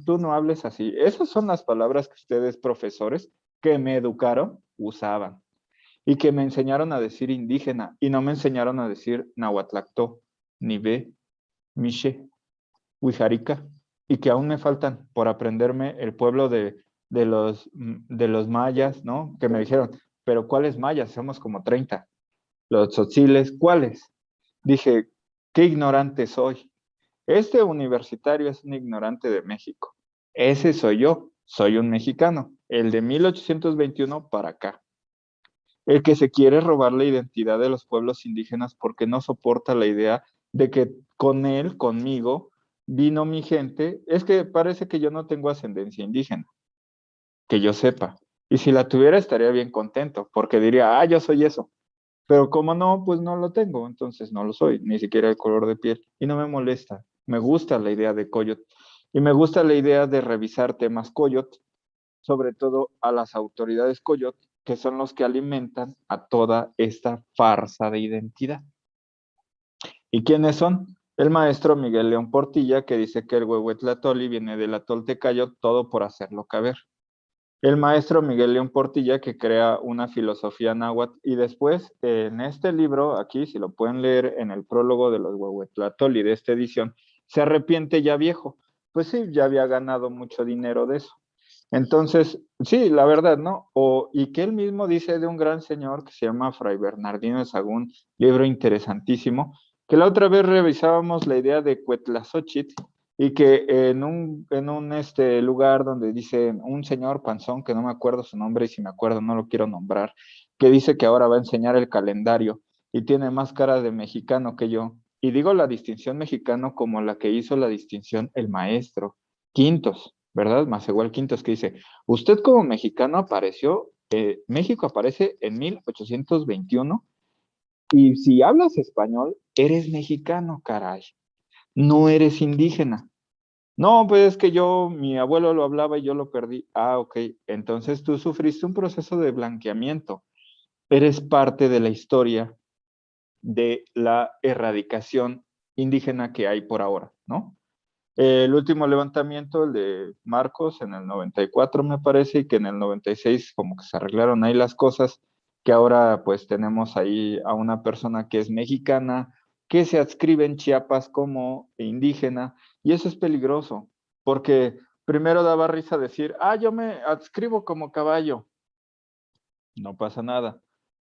tú no hables así. Esas son las palabras que ustedes, profesores, que me educaron, usaban. Y que me enseñaron a decir indígena, y no me enseñaron a decir nahuatlacto, ni ve, miche, huijarica, y que aún me faltan por aprenderme el pueblo de los mayas, ¿no? Que me dijeron, pero ¿cuáles mayas? Somos como 30. Los tzotziles, ¿cuáles? Dije, qué ignorante soy. Este universitario es un ignorante de México. Ese soy yo, soy un mexicano, el de 1821 para acá. El que se quiere robar la identidad de los pueblos indígenas porque no soporta la idea de que con él, conmigo, vino mi gente. Es que parece que yo no tengo ascendencia indígena, que yo sepa. Y si la tuviera estaría bien contento, porque diría, ah, yo soy eso. Pero como no, pues no lo tengo, entonces no lo soy, ni siquiera el color de piel. Y no me molesta. Me gusta la idea de Coyot. Y me gusta la idea de revisar temas Coyot, sobre todo a las autoridades Coyot, que son los que alimentan a toda esta farsa de identidad. ¿Y quiénes son? El maestro Miguel León Portilla, que dice que el Huehuetlatoli viene del atol Tecayo, todo por hacerlo caber. El maestro Miguel León Portilla, que crea una filosofía náhuatl, y después en este libro, aquí, si lo pueden leer en el prólogo de los Huehuetlatoli de esta edición, se arrepiente ya viejo. Pues sí, ya había ganado mucho dinero de eso. Entonces, sí, la verdad, ¿no? Y que él mismo dice de un gran señor que se llama Fray Bernardino de Sagún, libro interesantísimo, que la otra vez revisábamos la idea de Cuetlazóchitl y que en un lugar donde dice un señor panzón, que no me acuerdo su nombre y si me acuerdo no lo quiero nombrar, que dice que ahora va a enseñar el calendario y tiene más cara de mexicano que yo. Y digo la distinción mexicano como la que hizo la distinción el maestro Quintos, ¿verdad? Más igual Quintos que dice, usted como mexicano apareció, México aparece en 1821 y si hablas español, eres mexicano, caray, no eres indígena. No, pues es que mi abuelo lo hablaba y yo lo perdí. Ah, ok, entonces tú sufriste un proceso de blanqueamiento. Eres parte de la historia de la erradicación indígena que hay por ahora, ¿no? El último levantamiento, el de Marcos, en el 94 me parece, y que en el 96 como que se arreglaron ahí las cosas, que ahora pues tenemos ahí a una persona que es mexicana, que se adscribe en Chiapas como indígena, y eso es peligroso, porque primero daba risa decir, ah, yo me adscribo como caballo, no pasa nada.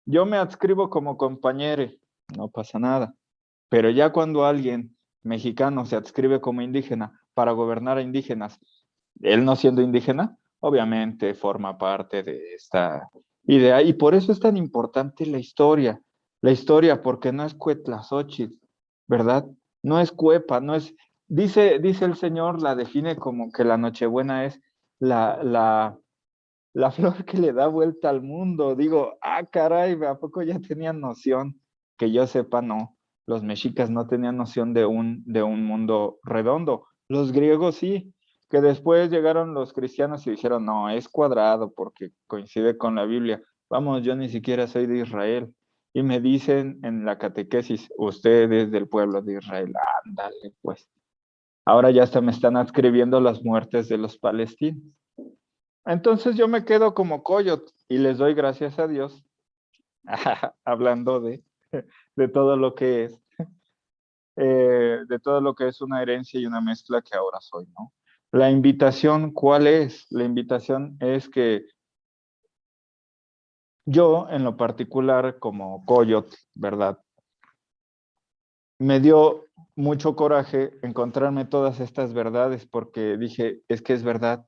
Yo me adscribo como compañere, no pasa nada. Pero ya cuando alguien mexicano se adscribe como indígena para gobernar a indígenas, él no siendo indígena, obviamente forma parte de esta Y de ahí, por eso es tan importante la historia, porque no es Cuetlazóchitl, ¿verdad? No es Cuepa, no es, dice el Señor, la define como que la Nochebuena es la, la, la flor que le da vuelta al mundo. Digo, ah, caray, ¿a poco ya tenían noción? Que yo sepa, no. Los mexicas no tenían noción de un mundo redondo. Los griegos sí, que después llegaron los cristianos y dijeron, no, es cuadrado porque coincide con la Biblia. Vamos, yo ni siquiera soy de Israel. Y me dicen en la catequesis, usted es del pueblo de Israel. Ándale, pues. Ahora ya hasta me están adscribiendo las muertes de los palestinos. Entonces yo me quedo como coyot y les doy gracias a Dios, hablando de todo lo que es, de todo lo que es una herencia y una mezcla que ahora soy, ¿no? La invitación, ¿cuál es? La invitación es que yo, en lo particular, como coyot, ¿verdad? Me dio mucho coraje encontrarme todas estas verdades porque dije, es que es verdad,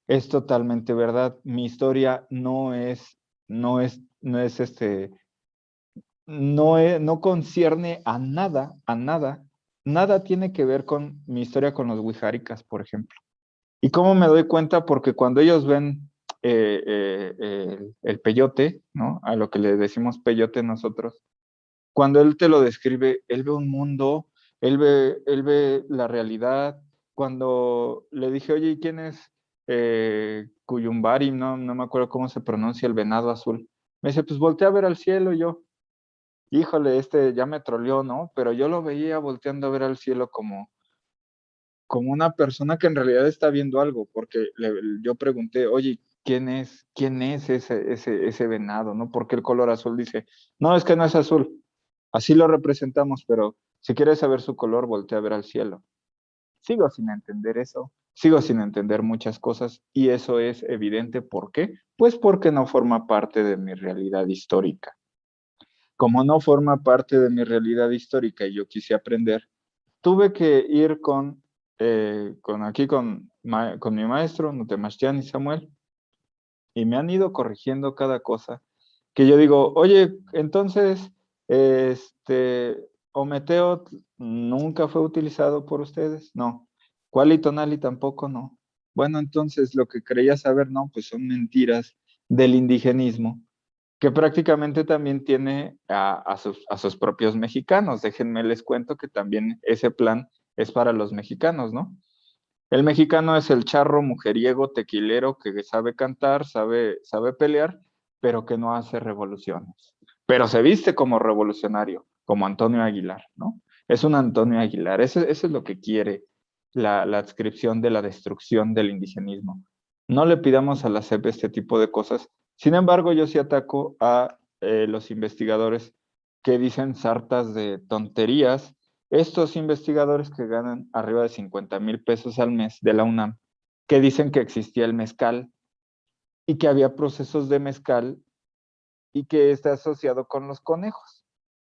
es totalmente verdad. Mi historia no concierne a nada, nada tiene que ver con mi historia con los Wijaricas, por ejemplo. ¿Y cómo me doy cuenta? Porque cuando ellos ven el peyote, ¿no? A lo que le decimos peyote nosotros, cuando él te lo describe, él ve un mundo, él ve la realidad. Cuando le dije, oye, ¿y quién es Cuyumbari? No me acuerdo cómo se pronuncia el venado azul. Me dice, pues voltea a ver al cielo y yo. Híjole, este ya me troleó, ¿no? Pero yo lo veía volteando a ver al cielo como una persona que en realidad está viendo algo, porque yo pregunté, oye, quién es ese venado, ¿no? Porque el color azul dice, no, es que no es azul, así lo representamos, pero si quieres saber su color, voltea a ver al cielo. Sigo sin entender eso, sigo sin entender muchas cosas y eso es evidente. ¿Por qué? Pues porque no forma parte de mi realidad histórica. Como no forma parte de mi realidad histórica y yo quise aprender, tuve que ir con mi maestro, Nutemastian y Samuel, y me han ido corrigiendo cada cosa. Que yo digo, oye, entonces, Ometeo nunca fue utilizado por ustedes, no. Quali Tonali tampoco, no. Bueno, entonces lo que creía saber, no, pues son mentiras del indigenismo que prácticamente también tiene a sus propios mexicanos. Déjenme les cuento que también ese plan es para los mexicanos, ¿no? El mexicano es el charro, mujeriego, tequilero que sabe cantar, sabe pelear, pero que no hace revoluciones. Pero se viste como revolucionario, como Antonio Aguilar, ¿no? Es un Antonio Aguilar. Eso es lo que quiere la adscripción de la destrucción del indigenismo. No le pidamos a la CEP este tipo de cosas. Sin embargo, yo sí ataco a los investigadores que dicen sartas de tonterías. Estos investigadores que ganan arriba de 50,000 pesos al mes de la UNAM, que dicen que existía el mezcal y que había procesos de mezcal y que está asociado con los conejos,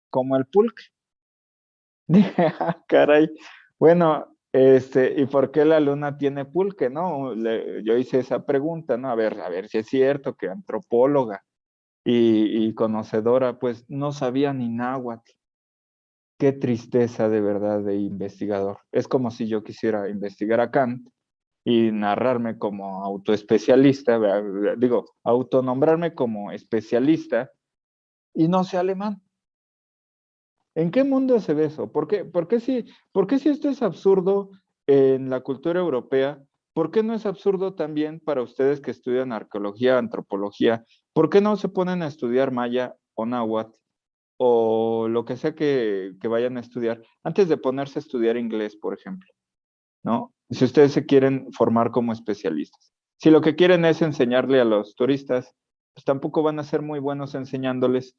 como el pulque. Caray. Bueno, ¿y por qué la luna tiene pulque, no? Yo hice esa pregunta, ¿no? A ver si es cierto que antropóloga y conocedora, pues no sabía ni náhuatl. Qué tristeza de verdad de investigador. Es como si yo quisiera investigar a Kant y narrarme como autoespecialista, digo, autonombrarme como especialista y no sé alemán. ¿En qué mundo se ve eso? Por qué si esto es absurdo en la cultura europea, por qué no es absurdo también para ustedes que estudian arqueología, antropología? ¿Por qué no se ponen a estudiar maya o náhuatl o lo que sea que vayan a estudiar antes de ponerse a estudiar inglés, por ejemplo? ¿No? Si ustedes se quieren formar como especialistas. Si lo que quieren es enseñarle a los turistas, pues tampoco van a ser muy buenos enseñándoles,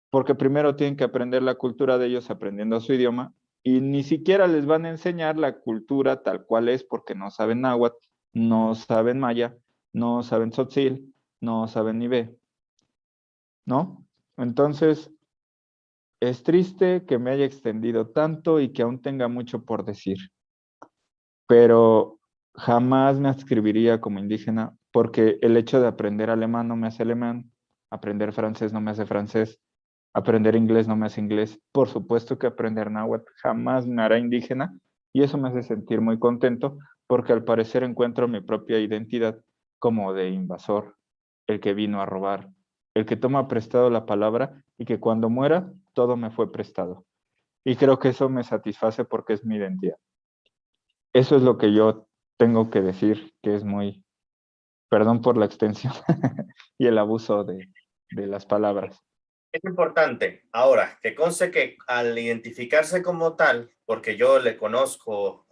porque primero tienen que aprender la cultura de ellos aprendiendo su idioma y ni siquiera les van a enseñar la cultura tal cual es porque no saben náhuatl, no saben maya, no saben tzotzil, no saben nivé, ¿no? Entonces, es triste que me haya extendido tanto y que aún tenga mucho por decir, pero jamás me adscribiría como indígena porque el hecho de aprender alemán no me hace alemán, Aprender francés no me hace francés. Aprender inglés no me hace inglés. Por supuesto que aprender náhuatl jamás me hará indígena y eso me hace sentir muy contento porque al parecer encuentro mi propia identidad como de invasor, el que vino a robar, el que toma prestado la palabra y que cuando muera todo me fue prestado. Y creo que eso me satisface porque es mi identidad. Eso es lo que yo tengo que decir, que es muy, perdón por la extensión y el abuso de las palabras. Es importante. Ahora, que conste que al identificarse como tal, porque yo le conozco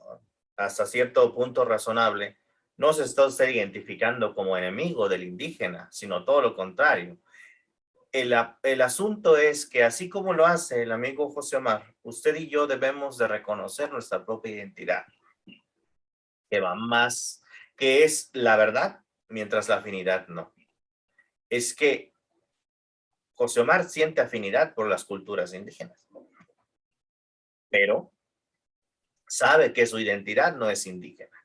hasta cierto punto razonable, no se está usted identificando como enemigo del indígena, sino todo lo contrario. El asunto es que así como lo hace el amigo José Omar, usted y yo debemos de reconocer nuestra propia identidad, que va más, que es la verdad, mientras la afinidad no. Es que José Omar siente afinidad por las culturas indígenas, pero sabe que su identidad no es indígena.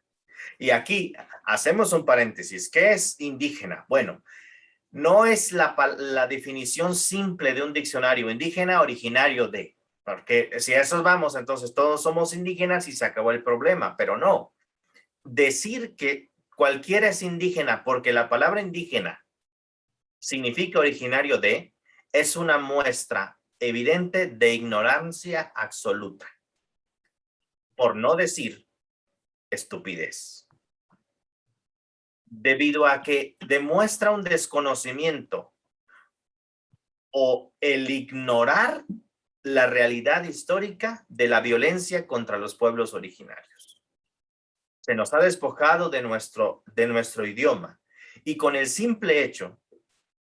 Y aquí hacemos un paréntesis. ¿Qué es indígena? Bueno, no es la definición simple de un diccionario indígena originario de, porque si a eso vamos, entonces todos somos indígenas y se acabó el problema, pero no. Decir que cualquiera es indígena porque la palabra indígena significa originario de, es una muestra evidente de ignorancia absoluta, por no decir estupidez, debido a que demuestra un desconocimiento o el ignorar la realidad histórica de la violencia contra los pueblos originarios. Se nos ha despojado de nuestro idioma y con el simple hecho,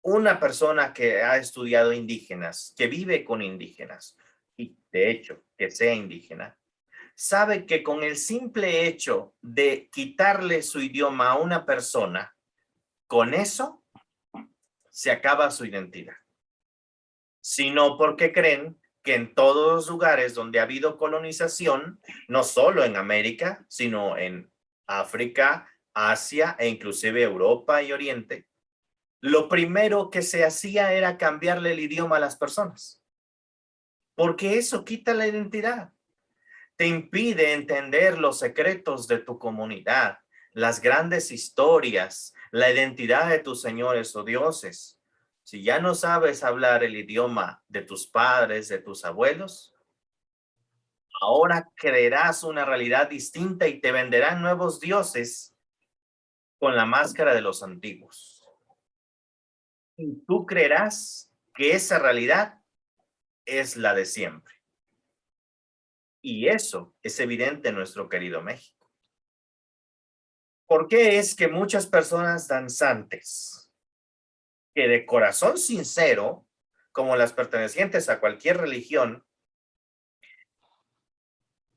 una persona que ha estudiado indígenas, que vive con indígenas y de hecho que sea indígena, sabe que con el simple hecho de quitarle su idioma a una persona, con eso se acaba su identidad. Sino porque creen que en todos los lugares donde ha habido colonización, no solo en América, sino en África, Asia e inclusive Europa y Oriente, lo primero que se hacía era cambiarle el idioma a las personas, porque eso quita la identidad. Te impide entender los secretos de tu comunidad, las grandes historias, la identidad de tus señores o dioses. Si ya no sabes hablar el idioma de tus padres, de tus abuelos, ahora creerás una realidad distinta y te venderán nuevos dioses con la máscara de los antiguos. Y tú creerás que esa realidad es la de siempre. Y eso es evidente en nuestro querido México. ¿Por qué es que muchas personas danzantes que de corazón sincero, como las pertenecientes a cualquier religión,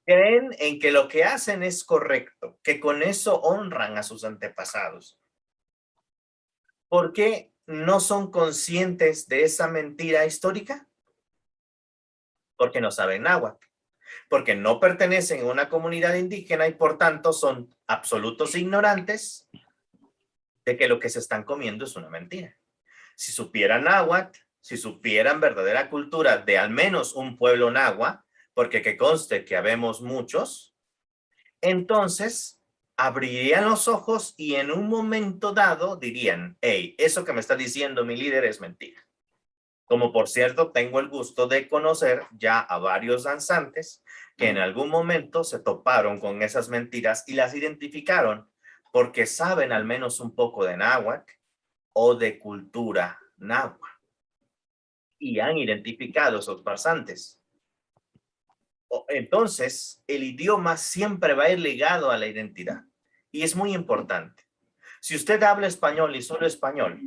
creen en que lo que hacen es correcto, que con eso honran a sus antepasados? ¿Por qué no son conscientes de esa mentira histórica? Porque no saben náhuatl, porque no pertenecen a una comunidad indígena y por tanto son absolutos ignorantes de que lo que se están comiendo es una mentira. Si supieran náhuatl, si supieran verdadera cultura de al menos un pueblo náhuatl, porque que conste que habemos muchos, entonces abrirían los ojos y en un momento dado dirían, hey, eso que me está diciendo mi líder es mentira. Como por cierto, tengo el gusto de conocer ya a varios danzantes que en algún momento se toparon con esas mentiras y las identificaron porque saben al menos un poco de náhuatl o de cultura náhuatl y han identificado esos farsantes. Entonces, el idioma siempre va a ir ligado a la identidad y es muy importante. Si usted habla español y solo español,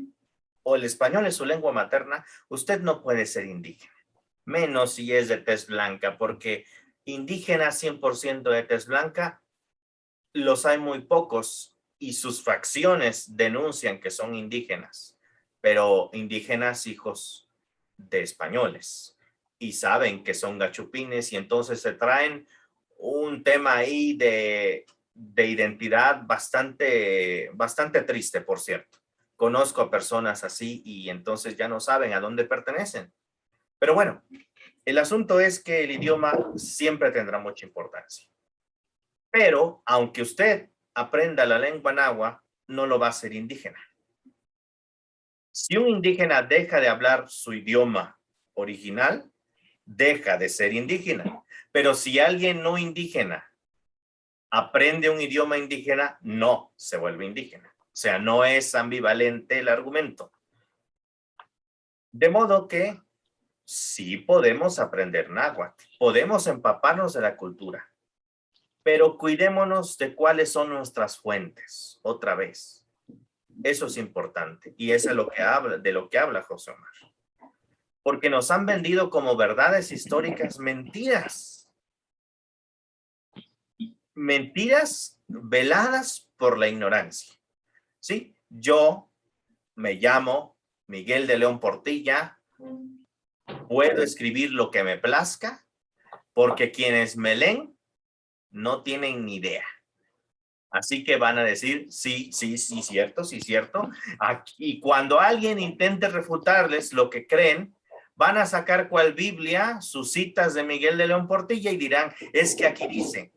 o el español es su lengua materna, usted no puede ser indígena, menos si es de tez blanca, porque indígena 100% de tez blanca los hay muy pocos y sus facciones denuncian que son indígenas, pero indígenas hijos de españoles y saben que son gachupines y entonces se traen un tema ahí de identidad bastante triste, por cierto, Conozco a personas así y entonces ya no saben a dónde pertenecen. Pero bueno, el asunto es que el idioma siempre tendrá mucha importancia. Pero aunque usted aprenda la lengua náhuatl, no lo va a ser indígena. Si un indígena deja de hablar su idioma original, deja de ser indígena. Pero si alguien no indígena aprende un idioma indígena, no se vuelve indígena. O sea, no es ambivalente el argumento. De modo que sí podemos aprender náhuatl, podemos empaparnos de la cultura, pero cuidémonos de cuáles son nuestras fuentes, otra vez. Eso es importante y eso es de lo que habla José Omar. Porque nos han vendido como verdades históricas mentiras. Mentiras veladas por la ignorancia. ¿Sí? Yo me llamo Miguel de León Portilla, puedo escribir lo que me plazca, porque quienes me leen no tienen ni idea. Así que van a decir, sí, sí, sí, cierto, sí, cierto. Y cuando alguien intente refutarles lo que creen, van a sacar cual Biblia sus citas de Miguel de León Portilla y dirán, es que aquí dice.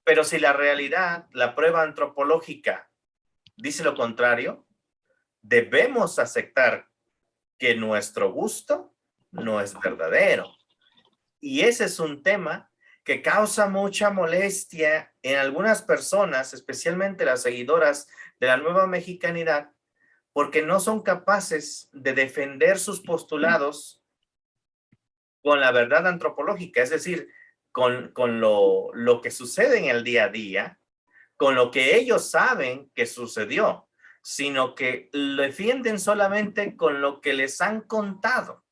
Pero si la realidad, la prueba antropológica dice lo contrario, debemos aceptar que nuestro gusto no es verdadero. Y ese es un tema que causa mucha molestia en algunas personas, especialmente las seguidoras de la nueva mexicanidad, porque no son capaces de defender sus postulados con la verdad antropológica, es decir, con lo que sucede en el día a día, con lo que ellos saben que sucedió, sino que lo defienden solamente con lo que les han contado.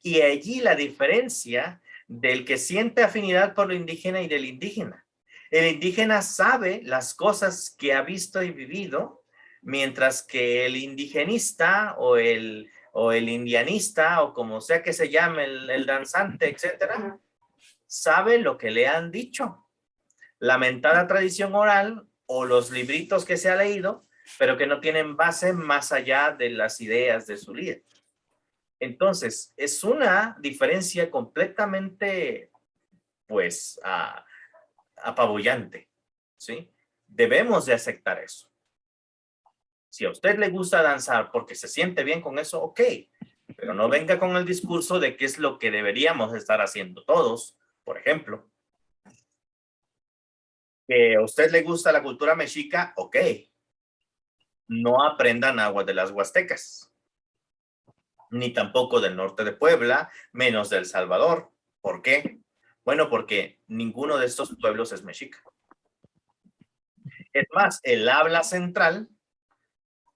Y allí la diferencia del que siente afinidad por lo indígena y del indígena. El indígena sabe las cosas que ha visto y vivido, mientras que el indigenista o el indianista o como sea que se llame el danzante, etcétera, sabe lo que le han dicho. Lamentada tradición oral o los libritos que se ha leído, pero que no tienen base más allá de las ideas de su líder. Entonces, es una diferencia completamente, pues, apabullante, ¿sí? Debemos de aceptar eso. Si a usted le gusta danzar porque se siente bien con eso, ok, pero no venga con el discurso de qué es lo que deberíamos estar haciendo todos, por ejemplo. Que a usted le gusta la cultura mexica, ok. No aprendan agua de las huastecas, ni tampoco del norte de Puebla, menos del Salvador. ¿Por qué? Bueno, porque ninguno de estos pueblos es mexica. Es más, el habla central,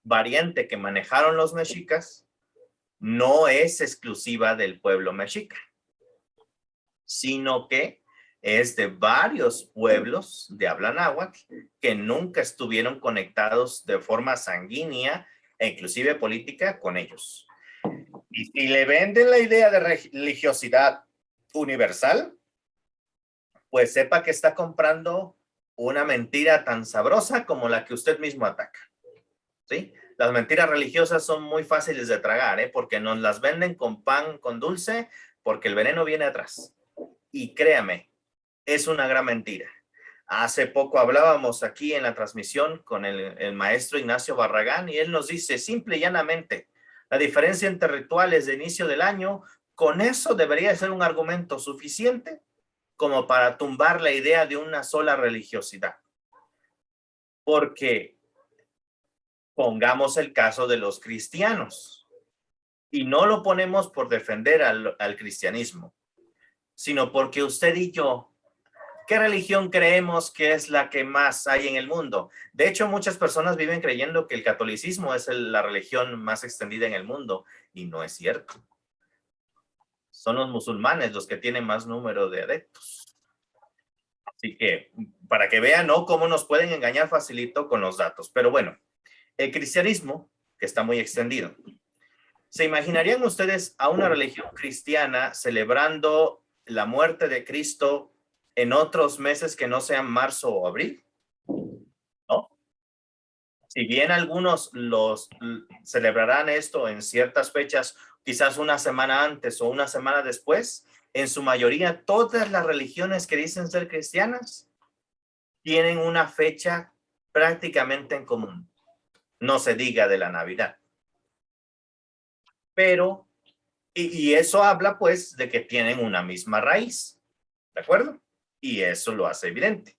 variante que manejaron los mexicas, no es exclusiva del pueblo mexica, sino que es de varios pueblos de habla náhuatl que nunca estuvieron conectados de forma sanguínea e inclusive política con ellos. Y si le venden la idea de religiosidad universal, pues sepa que está comprando una mentira tan sabrosa como la que usted mismo ataca. ¿Sí? Las mentiras religiosas son muy fáciles de tragar, porque nos las venden con pan, con dulce, porque el veneno viene atrás. Y créame, es una gran mentira. Hace poco hablábamos aquí en la transmisión con el maestro Ignacio Barragán y él nos dice simple y llanamente, la diferencia entre rituales de inicio del año, con eso debería ser un argumento suficiente como para tumbar la idea de una sola religiosidad. Porque pongamos el caso de los cristianos y no lo ponemos por defender al cristianismo, sino porque usted y yo, ¿qué religión creemos que es la que más hay en el mundo? De hecho, muchas personas viven creyendo que el catolicismo es la religión más extendida en el mundo y no es cierto. Son los musulmanes los que tienen más número de adeptos. Así que para que vean, ¿no?, cómo nos pueden engañar facilito con los datos. Pero bueno, el cristianismo, que está muy extendido. ¿Se imaginarían ustedes a una religión cristiana celebrando la muerte de Cristo en otros meses que no sean marzo o abril? ¿No? Si bien algunos celebrarán esto en ciertas fechas, quizás una semana antes o una semana después, en su mayoría todas las religiones que dicen ser cristianas tienen una fecha prácticamente en común. No se diga de la Navidad. Pero, y eso habla pues de que tienen una misma raíz, ¿de acuerdo? Y eso lo hace evidente,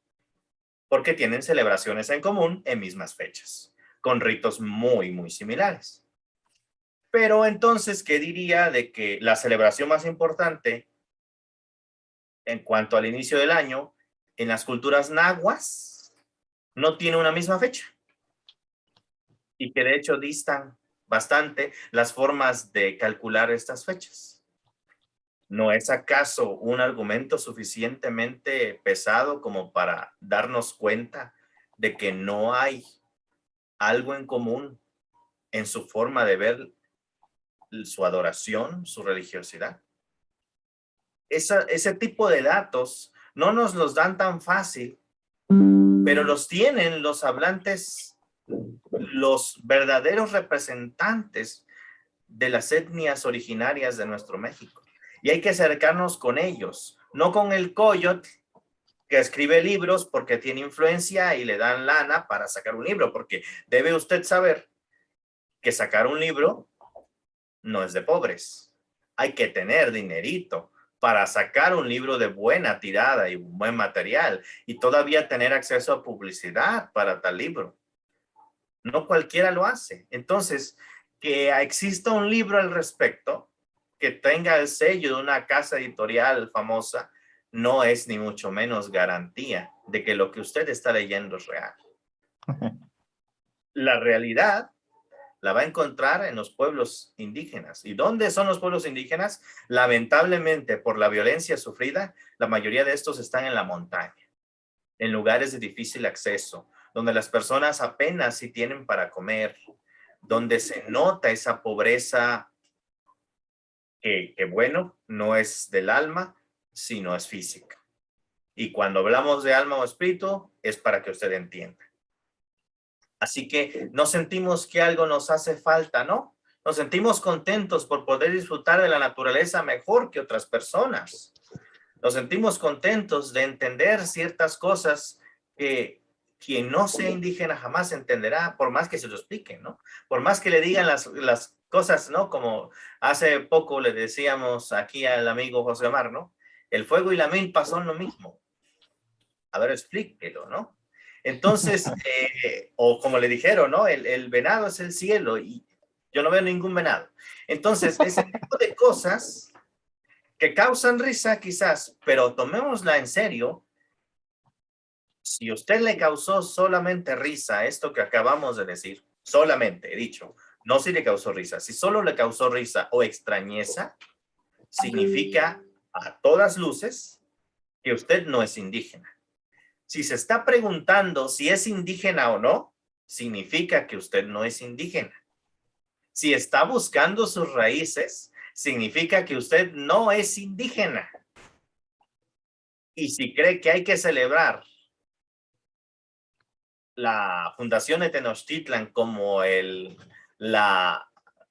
porque tienen celebraciones en común en mismas fechas, con ritos muy, muy similares. Pero entonces, ¿qué diría de que la celebración más importante en cuanto al inicio del año en las culturas nahuas no tiene una misma fecha? Y que de hecho distan bastante las formas de calcular estas fechas. ¿No es acaso un argumento suficientemente pesado como para darnos cuenta de que no hay algo en común en su forma de ver su adoración, su religiosidad? Ese tipo de datos no nos los dan tan fácil, pero los tienen los hablantes, los verdaderos representantes de las etnias originarias de nuestro México. Y hay que acercarnos con ellos, no con el coyote que escribe libros porque tiene influencia y le dan lana para sacar un libro, porque debe usted saber que sacar un libro no es de pobres. Hay que tener dinerito para sacar un libro de buena tirada y buen material y todavía tener acceso a publicidad para tal libro. No cualquiera lo hace. Entonces, que exista un libro al respecto, que tenga el sello de una casa editorial famosa, no es ni mucho menos garantía de que lo que usted está leyendo es real. La realidad la va a encontrar en los pueblos indígenas. ¿Y dónde son los pueblos indígenas? Lamentablemente, por la violencia sufrida, la mayoría de estos están en la montaña, en lugares de difícil acceso, donde las personas apenas si tienen para comer, donde se nota esa pobreza que bueno, no es del alma, sino es física. Y cuando hablamos de alma o espíritu, es para que usted entienda. Así que no sentimos que algo nos hace falta, ¿no? Nos sentimos contentos por poder disfrutar de la naturaleza mejor que otras personas. Nos sentimos contentos de entender ciertas cosas que quien no sea indígena jamás entenderá, por más que se lo expliquen, ¿no? Por más que le digan las cosas, ¿no? Como hace poco le decíamos aquí al amigo José Omar, ¿no? El fuego y la milpa son lo mismo. A ver, explíquelo, ¿no? Entonces, o como le dijeron, ¿no? El venado es el cielo y yo no veo ningún venado. Entonces, ese tipo de cosas que causan risa quizás, pero tomémosla en serio. Si usted le causó solamente risa esto que acabamos de decir, solamente he dicho, no si le causó risa, si solo le causó risa o extrañeza, significa a todas luces que usted no es indígena. Si se está preguntando si es indígena o no, significa que usted no es indígena. Si está buscando sus raíces, significa que usted no es indígena. Y si cree que hay que celebrar la Fundación de Tenochtitlan como el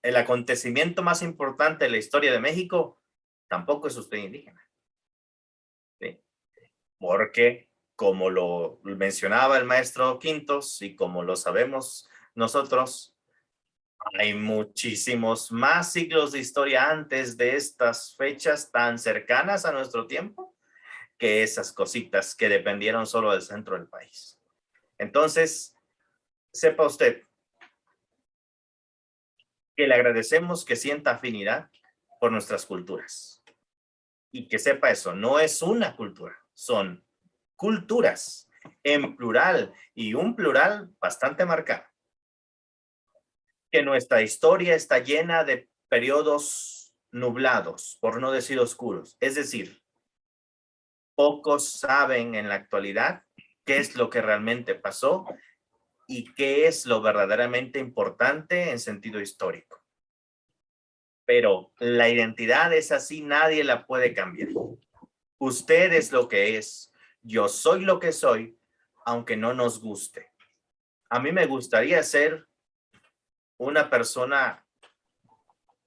acontecimiento más importante de la historia de México, tampoco es usted indígena. ¿Sí? Porque, como lo mencionaba el maestro Quintos y como lo sabemos nosotros, hay muchísimos más siglos de historia antes de estas fechas tan cercanas a nuestro tiempo que esas cositas que dependieron solo del centro del país. Entonces, sepa usted que le agradecemos que sienta afinidad por nuestras culturas. Y que sepa eso, no es una cultura, son culturas en plural y un plural bastante marcado. Que nuestra historia está llena de periodos nublados, por no decir oscuros. Es decir, pocos saben en la actualidad qué es lo que realmente pasó y qué es lo verdaderamente importante en sentido histórico. Pero la identidad es así, nadie la puede cambiar. Usted es lo que es, yo soy lo que soy, aunque no nos guste. A mí me gustaría ser una persona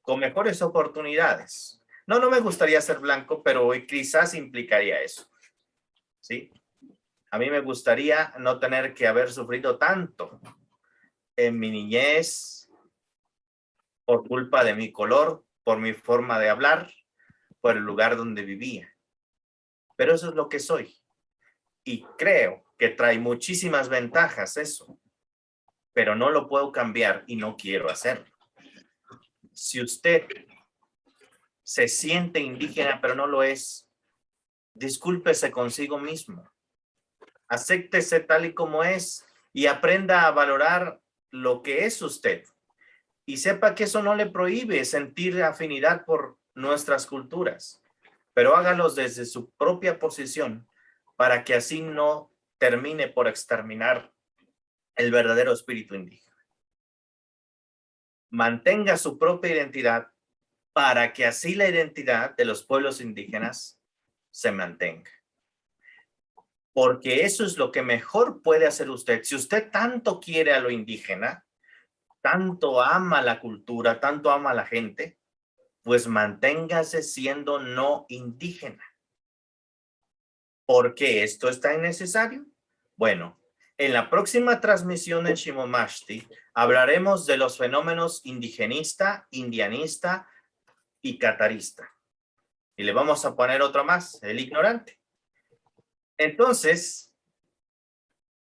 con mejores oportunidades. No, no me gustaría ser blanco, pero quizás implicaría eso, ¿sí? A mí me gustaría no tener que haber sufrido tanto en mi niñez por culpa de mi color, por mi forma de hablar, por el lugar donde vivía. Pero eso es lo que soy. Y creo que trae muchísimas ventajas eso, pero no lo puedo cambiar y no quiero hacerlo. Si usted se siente indígena, pero no lo es, discúlpese consigo mismo. Acéptese tal y como es y aprenda a valorar lo que es usted. Y sepa que eso no le prohíbe sentir afinidad por nuestras culturas, pero hágalos desde su propia posición para que así no termine por exterminar el verdadero espíritu indígena. Mantenga su propia identidad para que así la identidad de los pueblos indígenas se mantenga. Porque eso es lo que mejor puede hacer usted. Si usted tanto quiere a lo indígena, tanto ama la cultura, tanto ama a la gente, pues manténgase siendo no indígena. ¿Por qué esto es tan necesario? Bueno, en la próxima transmisión en Shimomashti hablaremos de los fenómenos indigenista, indianista y catarista. Y le vamos a poner otro más, el ignorante. Entonces,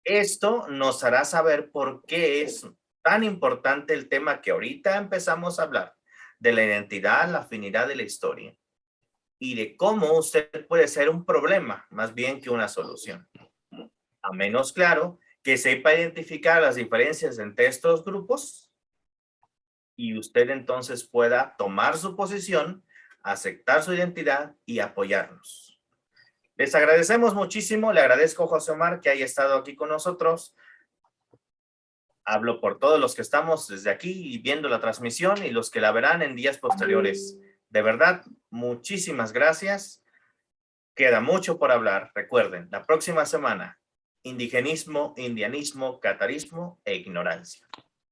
esto nos hará saber por qué es tan importante el tema que ahorita empezamos a hablar, de la identidad, la afinidad de la historia, y de cómo usted puede ser un problema más bien que una solución. A menos claro que sepa identificar las diferencias entre estos grupos y usted entonces pueda tomar su posición, aceptar su identidad y apoyarnos. Les agradecemos muchísimo, le agradezco a José Omar que haya estado aquí con nosotros. Hablo por todos los que estamos desde aquí viendo la transmisión y los que la verán en días posteriores. De verdad, muchísimas gracias. Queda mucho por hablar. Recuerden, la próxima semana, indigenismo, indianismo, catarismo e ignorancia.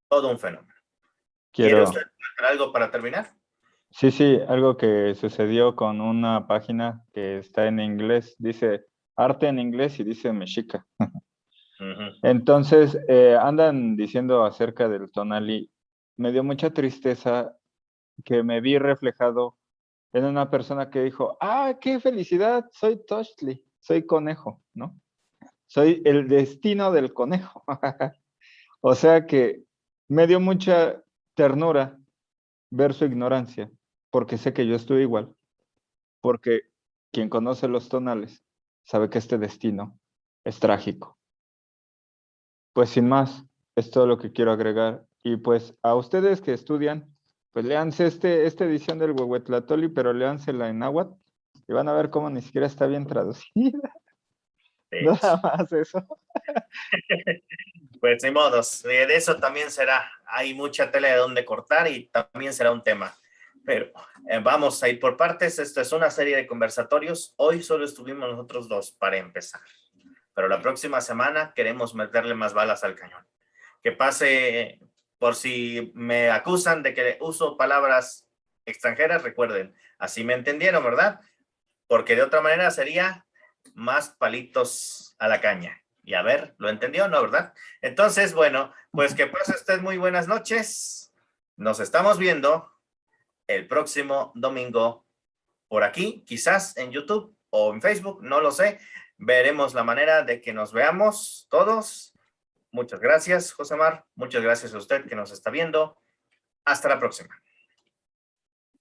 Todo un fenómeno. ¿Quiere usted comentar algo para terminar? Sí, algo que sucedió con una página que está en inglés, dice arte en inglés y dice mexica. Entonces, andan diciendo acerca del tonali. Me dio mucha tristeza que me vi reflejado en una persona que dijo, qué felicidad, soy Tochtli, soy conejo, ¿no? Soy el destino del conejo. O sea que me dio mucha ternura ver su ignorancia, porque sé que yo estoy igual, porque quien conoce los tonales sabe que este destino es trágico. Pues sin más, es todo lo que quiero agregar. Y pues a ustedes que estudian, pues léanse esta edición del Huehuetlatoli, pero léansela en náhuatl y van a ver cómo ni siquiera está bien traducida. Nada más eso. Pues ni modos, de eso también será. Hay mucha tela de donde cortar y también será un tema. Pero vamos a ir por partes. Esto es una serie de conversatorios. Hoy solo estuvimos nosotros dos para empezar. Pero la próxima semana queremos meterle más balas al cañón. Que pase, por si me acusan de que uso palabras extranjeras, recuerden, así me entendieron, ¿verdad? Porque de otra manera sería más palitos a la caña. Y a ver, ¿lo entendió o no, verdad? Entonces, bueno, pues que pase usted muy buenas noches. Nos estamos viendo el próximo domingo por aquí, quizás en YouTube o en Facebook, no lo sé. Veremos la manera de que nos veamos todos. Muchas gracias, José Mar. Muchas gracias a usted que nos está viendo. Hasta la próxima.